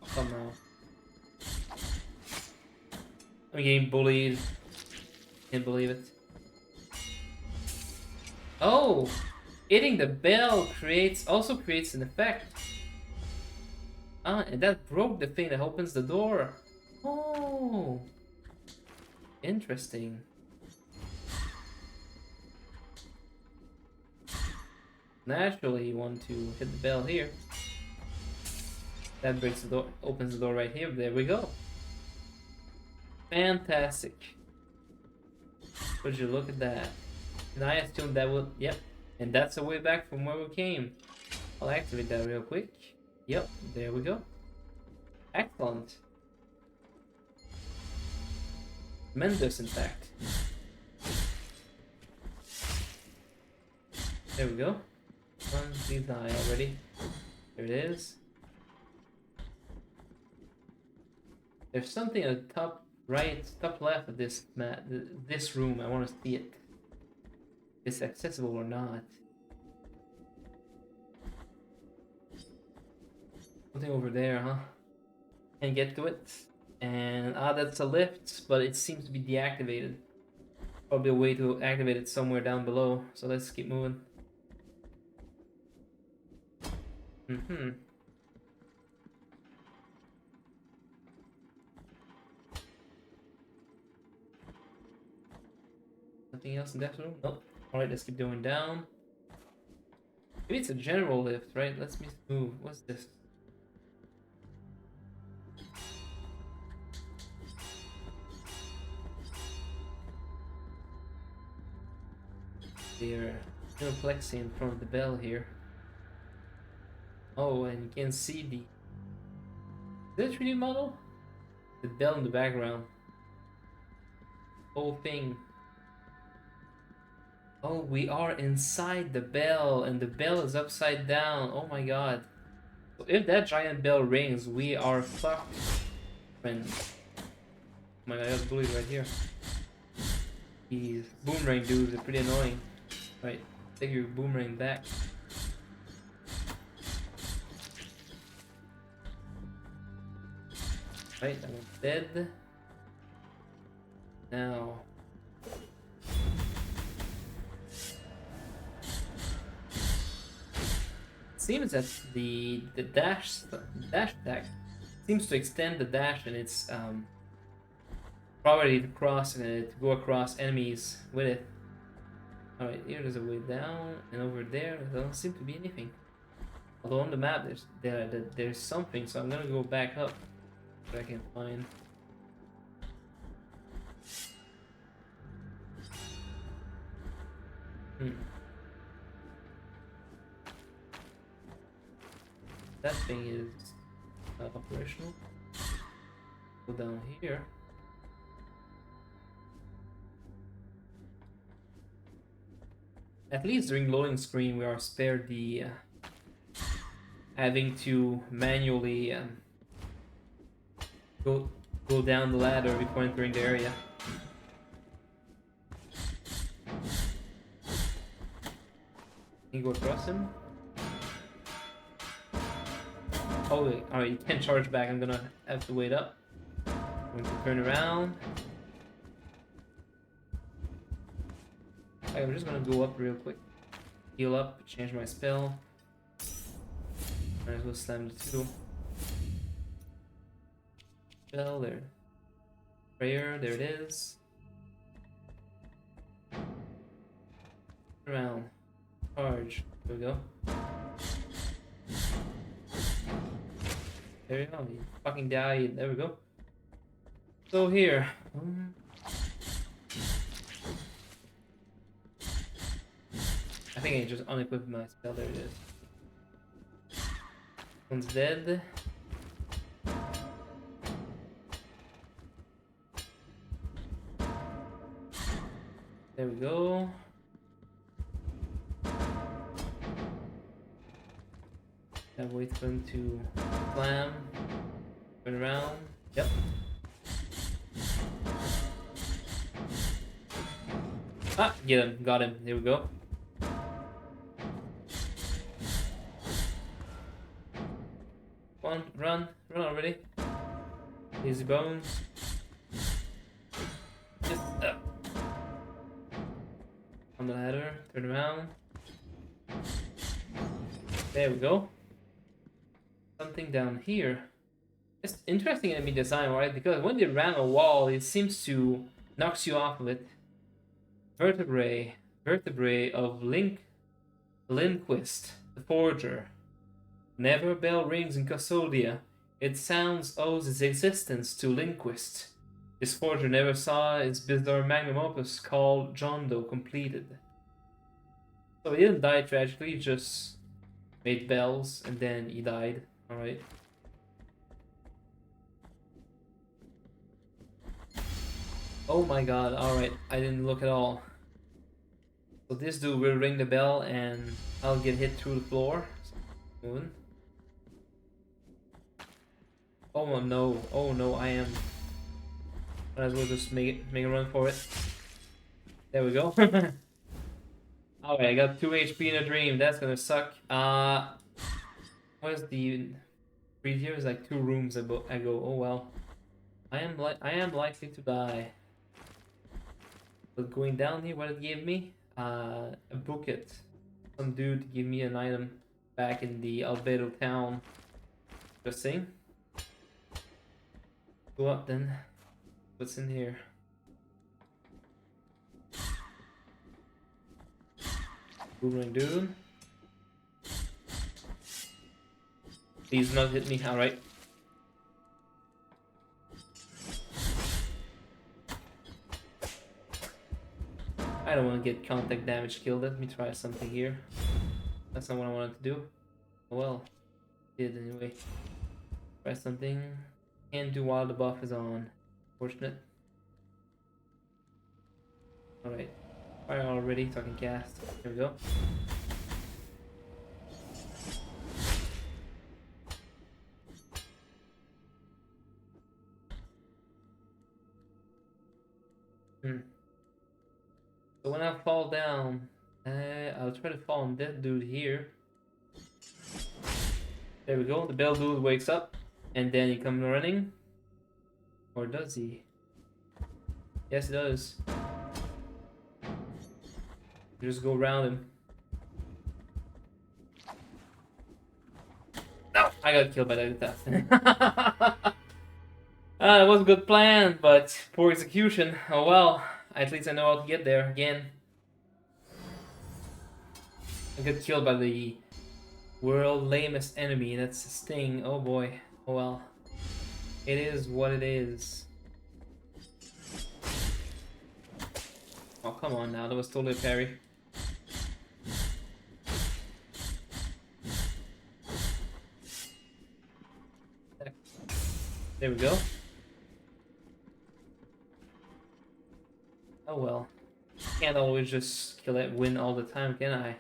Come on. I'm getting bullied. Can't believe it. Oh! Hitting the bell also creates an effect. Ah, and that broke the thing that opens the door. Oh! Interesting. Naturally, you want to hit the bell here. That breaks the door, opens the door right here. There we go. Fantastic. Would you look at that? And I assume that would, yep. And that's the way back from where we came. I'll activate that real quick. Yep, there we go. Excellent. Tremendous, in fact. There we go. One, please die already. There it is. There's something at the top right, top left of this this room. I want to see it. Is it accessible or not? Something over there, huh? Can't get to it. And that's a lift, but it seems to be deactivated. Probably a way to activate it somewhere down below. So let's keep moving. Nothing else in that room? Nope. Alright, let's keep going down. Maybe it's a general lift, right? Let's move. What's this? They're plexing in front of the bell here. Oh, and you can see the... Is that a 3D model? The bell in the background. Whole thing. Oh, we are inside the bell, and the bell is upside down. Oh my god. So if that giant bell rings, we are fucked. Friends. Oh my god, I got bullied right here. These boomerang dudes are pretty annoying. Right, take your boomerang back. Right, that one's dead. Now... Seems that the dash attack seems to extend the dash and its property to cross to go across enemies with it. Alright, here there's a way down, and over there doesn't seem to be anything. Although on the map there's something, so I'm gonna go back up so I can find. That thing is operational. Go down here. At least during loading screen we are spared the having to manually go down the ladder before entering the area. Can you go across him? Oh, alright, you can't charge back. I'm gonna have to wait up. going to turn around. I'm just gonna go up real quick. Heal up, change my spell. Might as well slam the 2. Spell there. Prayer, there it is. Around. Charge. There we go. There you go. You fucking died. There we go. So here. I think I just unequipped my spell. There it is. One's dead. There we go. I wait for him to slam. Turn around. Yep. Ah, get him. Got him. There we go. Come on, run. Run already. Easy bones. Just up. On the ladder. Turn around. There we go. Something down here. It's interesting enemy design, right? Because when they ram a wall, it seems to knocks you off of it. Vertebrae of Linquist, the Forger. Whenever a bell rings in Custodia, its sounds owes its existence to Linquist. This forger never saw its bizarre magnum opus called John Doe completed. So he didn't die tragically, he just made bells and then he died. Alright. Oh my god, alright, I didn't look at all. So this dude will ring the bell and I'll get hit through the floor. Moon. Oh no, I am. Might as well just make a run for it. There we go. Alright, I got 2 HP in a dream, that's gonna suck. Where's the preview? Is like 2 rooms ago. Oh well. I am likely to die. But going down here, what it gave me? A bucket. Some dude gave me an item back in the Albedo town. Interesting. Go up then. What's in here? Boomerang dude. Please not hit me. Alright. I don't want to get contact damage killed. Let me try something here. That's not what I wanted to do. Oh well. Did anyway. Try something. Can't do while the buff is on. Fortunate. Alright. Fire already so I can cast. There we go. So when I fall down, I'll try to fall on that dude here. There we go. The bell dude wakes up, and then he comes running. Or does he? Yes, he does. You just go around him. No, I got killed by that attack. It was a good plan, but poor execution. Oh well. At least I know how to get there again. I got killed by the world lamest enemy. That's Sting. Oh boy. Oh well. It is what it is. Oh come on now. That was totally a parry. There we go. Oh well. Can't always just kill it, win all the time, can I?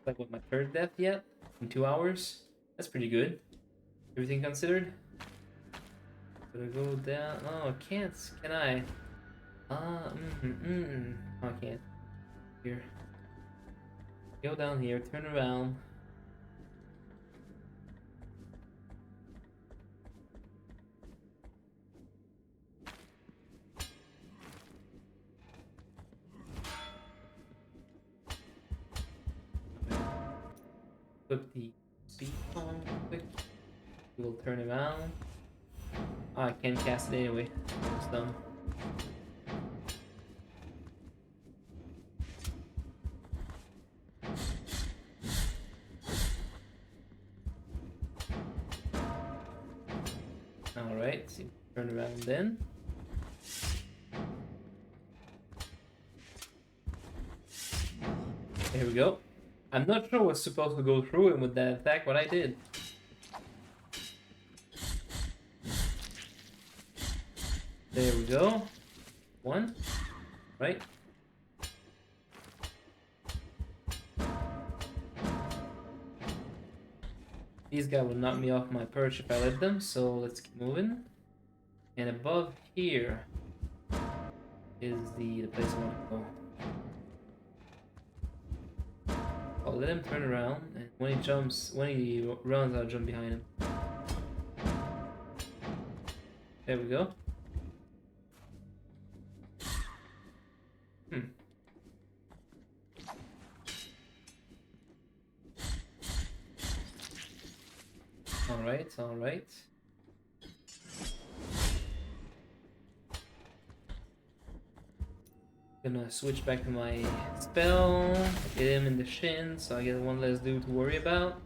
Like what, my 3rd death yet? In 2 hours? That's pretty good. Everything considered? Gonna go down. Oh, I can't. Can I? Oh, I can't. Here. Go down here, turn around. Put the speed on quick. We will turn around. Oh, I can't cast it anyway. It's dumb. Alright, so turn around then. There we go. I'm not sure what's supposed to go through him with that attack, but I did. There we go. One. Right. These guys will knock me off my perch if I let them, so let's keep moving. And above here is the place I want to go. I'll let him turn around, and when he runs, I'll jump behind him. There we go. Alright. Gonna switch back to my spell, get him in the shin, so I get one less dude to worry about.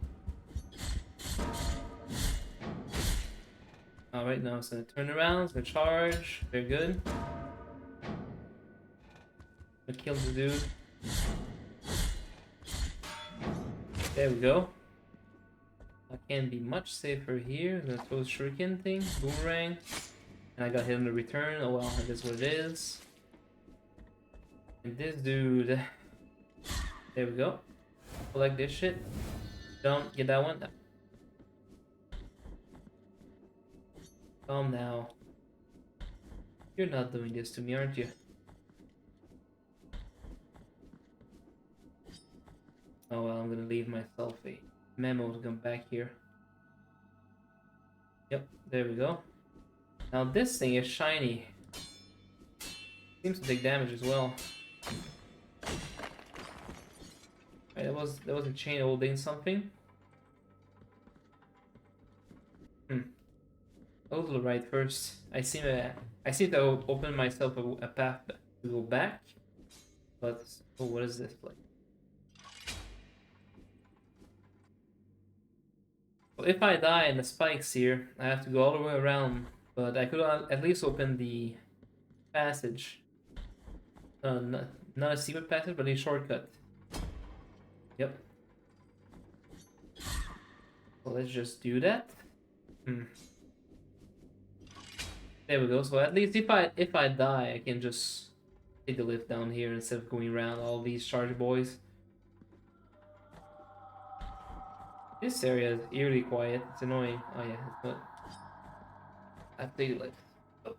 Alright, now it's gonna turn around, it's gonna charge, very good. Gonna kill the dude. There we go. I can be much safer here. I'm gonna throw the shuriken thing, boomerang. And I got hit on the return, oh well, that is what it is. And this dude, there we go. Collect this shit. Don't get that one. Calm now. You're not doing this to me, aren't you? Oh well, I'm gonna leave myself a memo to come back here. Yep, there we go. Now this thing is shiny. Seems to take damage as well. Right, that was a chain holding something. I'll go right first. I seem to open myself a path to go back. But oh, what is this like? Well, if I die in the spikes here, I have to go all the way around. But I could at least open the passage. Not a secret passage, but a shortcut. Yep. So let's just do that. There we go. So at least if I die, I can just take the lift down here instead of going around all these charge boys. This area is eerily quiet. It's annoying. Oh yeah, it's not. I have to take the lift. Oh.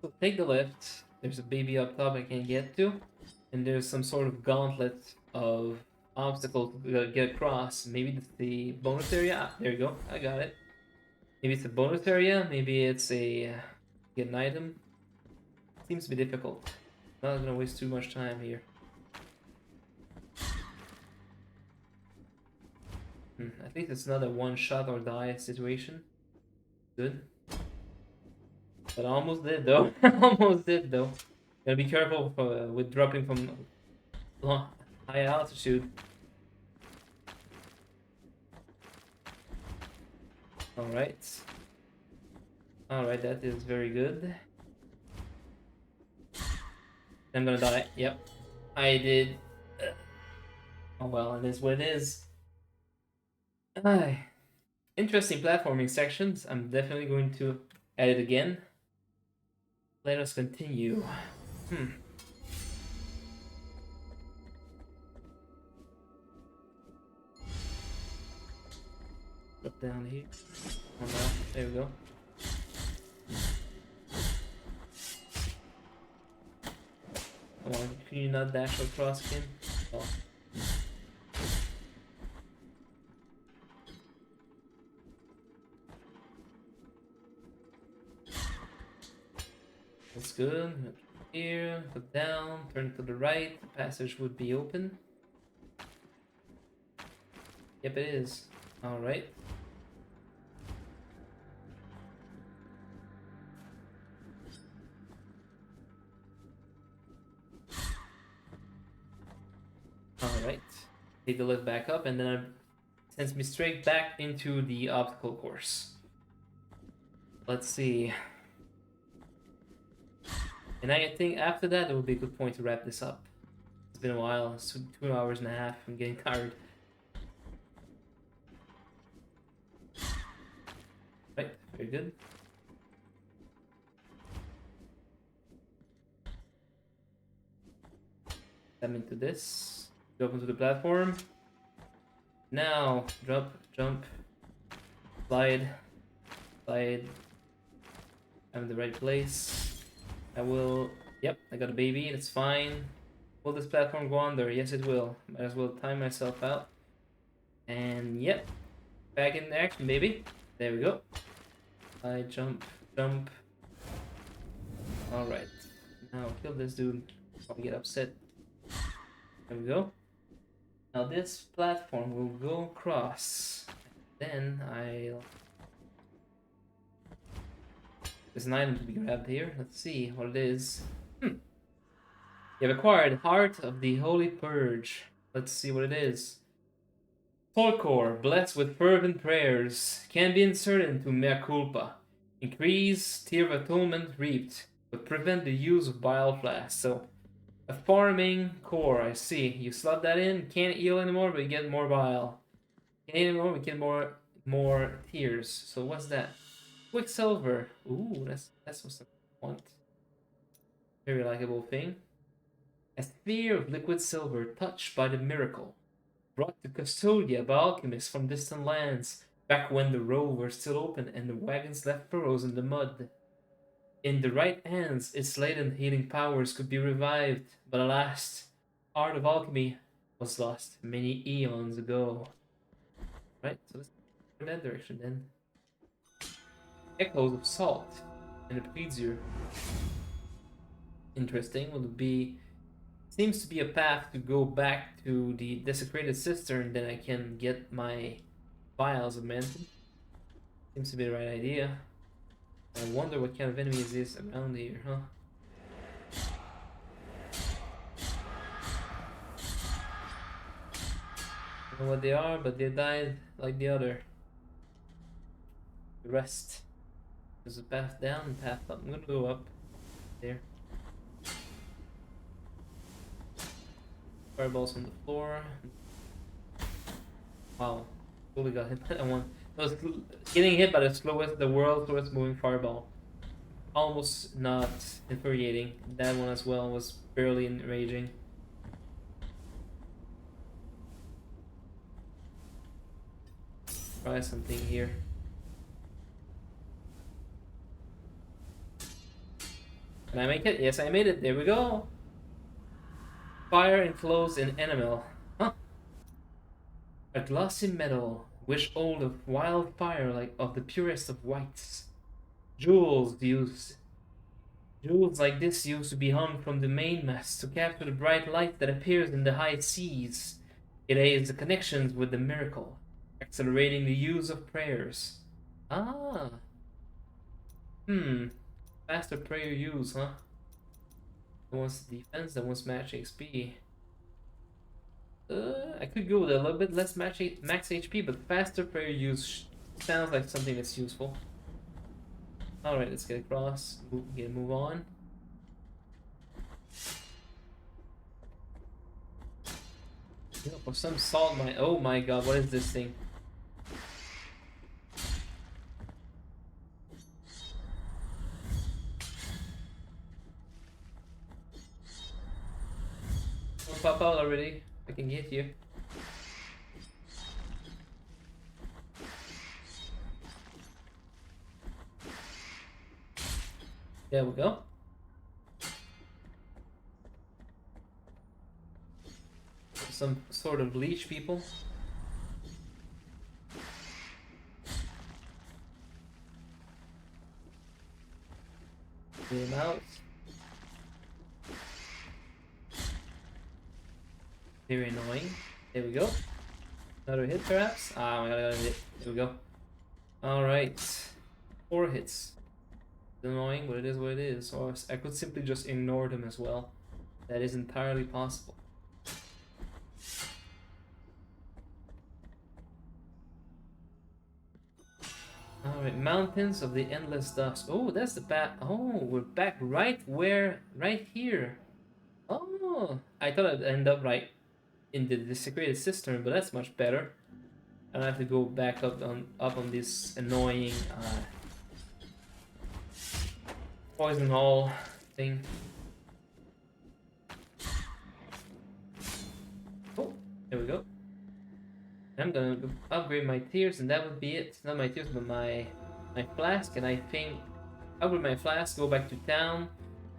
So take the lift. There's a baby up top I can't get to, and there's some sort of gauntlet of obstacles to get across. Maybe it's the bonus area. Ah, there you go. I got it. Maybe it's a bonus area. Maybe it's a get an item. Seems to be difficult. Not gonna waste too much time here. At least it's not a one shot or die situation. Good. But I almost did though. Almost did though. Gotta be careful with dropping from high altitude. Alright. Alright, that is very good. I'm gonna die. Yep. I did. Oh well, it is what it is. Interesting platforming sections. I'm definitely going to add it again. Let us continue. Up down here. Oh no, there we go. Come on, can you not dash across again? Oh. That's good. here, go down, turn to the right. The passage would be open. Yep, it is. Alright. Alright. Take the lift back up, and then it sends me straight back into the obstacle course. Let's see. And I think after that, it would be a good point to wrap this up. It's been a while. It's 2 hours and a half. I'm getting tired. Right, very good. Step into this. Go up onto the platform. Now, jump, jump, slide, slide. I'm in the right place. I will. Yep, I got a baby. That's fine. Will this platform go under? Yes, it will. Might as well time myself out. And yep, back in action, baby. There we go. I jump, jump. Alright. Now kill this dude. I'll get upset. There we go. Now this platform will go across. Then I'll... There's an item to be grabbed here. Let's see what it is. You have acquired Heart of the Holy Purge. Let's see what it is. Soul Core, blessed with fervent prayers, can be inserted into Mea Culpa. Increase Tear of Atonement reaped, but prevent the use of Bile Flask. So, a farming core, I see. You slot that in, can't heal anymore, but you get more bile. Can't heal anymore, we get more tears. So what's that? Quicksilver. Ooh, that's what I want. Very likable thing. A sphere of liquid silver touched by the miracle. Brought to Custodia by alchemists from distant lands, back when the road were still open and the wagons left furrows in the mud. In the right hands, its latent healing powers could be revived, but alas, art of alchemy was lost many eons ago. Right, so let's go in that direction then. Echoes of salt and a pleasier. Interesting. Will it be? Seems to be a path to go back to the desecrated cistern, then I can get my vials of mantle. Seems to be the right idea. I wonder what kind of enemy is this around here, huh? I don't know what they are, but they died like the other. The rest. There's a path down and path up. I'm gonna go up there. Fireballs on the floor. Wow, totally got hit by that one. I was getting hit by the world's slowest moving fireball. Almost not infuriating. That one as well was barely enraging. Try something here. Can I make it? Yes, I made it. There we go. Fire enclosed in enamel. Huh? A glossy metal, which old of wildfire like of the purest of whites. Jewels like this used to be hung from the mainmast to capture the bright light that appears in the high seas. It aids the connections with the miracle, accelerating the use of prayers. Ah. Faster prayer use, huh? That one's defense, that one's match XP. I could go with a little bit less max HP, but faster prayer use sounds like something that's useful. Alright, let's get across. Move on. You know, for some salt mine. Oh my god, what is this thing? Don't pop out already. I can get you. There we go. Some sort of leech people. Get him out. Very annoying. There we go. Another hit, perhaps? Ah, my god, I got a hit. There we go. Alright. 4 hits. It's annoying, but it is what it is. Or I could simply just ignore them as well. That is entirely possible. Alright, Mountains of the Endless Dust. Oh, that's the path. Oh, we're back right where? Right here. Oh, I thought I'd end up right in the desecrated cistern, but that's much better. I don't have to go back up on this annoying poison hall thing. Oh, there we go. I'm gonna upgrade my tears, and that would be it. Not my tears, but my flask. And I think upgrade my flask, go back to town,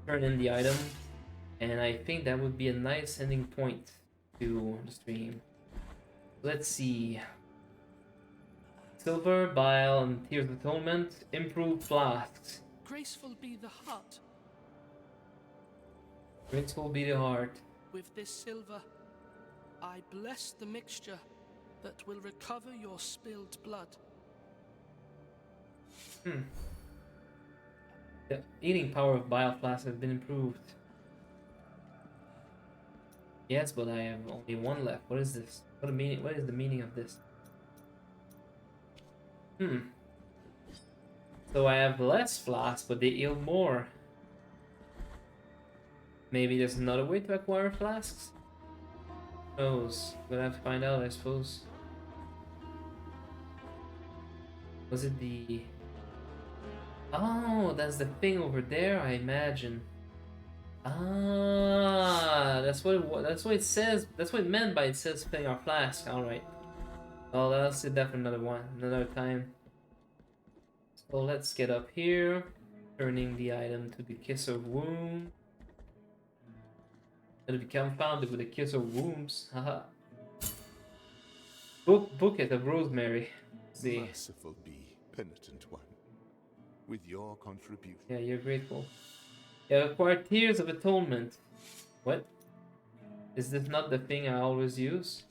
turn in the item, and I think that would be a nice ending point to the stream. Let's see. Silver, Bile, and Tears of Atonement. Improved flasks. Graceful be the heart. Graceful be the heart. With this silver, I bless the mixture that will recover your spilled blood. The eating power of Bile flasks has been improved. Yes, but I have only one left. What is this? What is the meaning of this? So I have less flasks, but they yield more. Maybe there's another way to acquire flasks? Who knows? We'll have to find out, I suppose. Was it the... Oh, that's the thing over there, I imagine. Ah, that's what it says. That's what it meant by it says filling our flask. All right. Well, I'll save that for another time. So let's get up here, turning the item to the Kiss of Wound. It'll be confounded with the Kiss of Wounds. Haha. Bouquet of Rosemary. Let's see. Merciful be, penitent one. With your contribution. Yeah, you're grateful. Yeah, acquire Tears of Atonement. What? Is this not the thing I always use?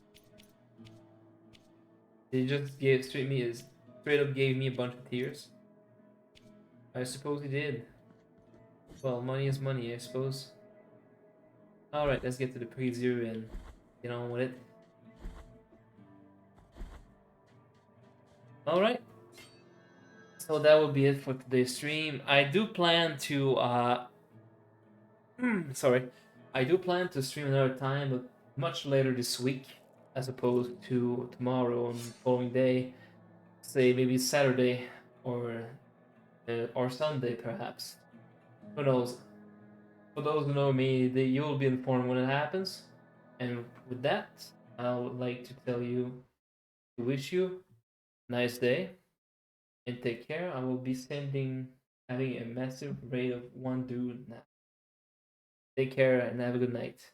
They just straight up gave me a bunch of tears. I suppose he did. Well, money is money, I suppose. Alright, let's get to the preview and get on with it. Alright. So that will be it for today's stream. I do plan to sorry. I do plan to stream another time, but much later this week as opposed to tomorrow and the following day. Say maybe Saturday or Sunday perhaps. Who knows? For those who know me, you'll be informed when it happens. And with that, I would like to wish you a nice day and take care. I will be having a massive raid of one dude now. Take care and have a good night.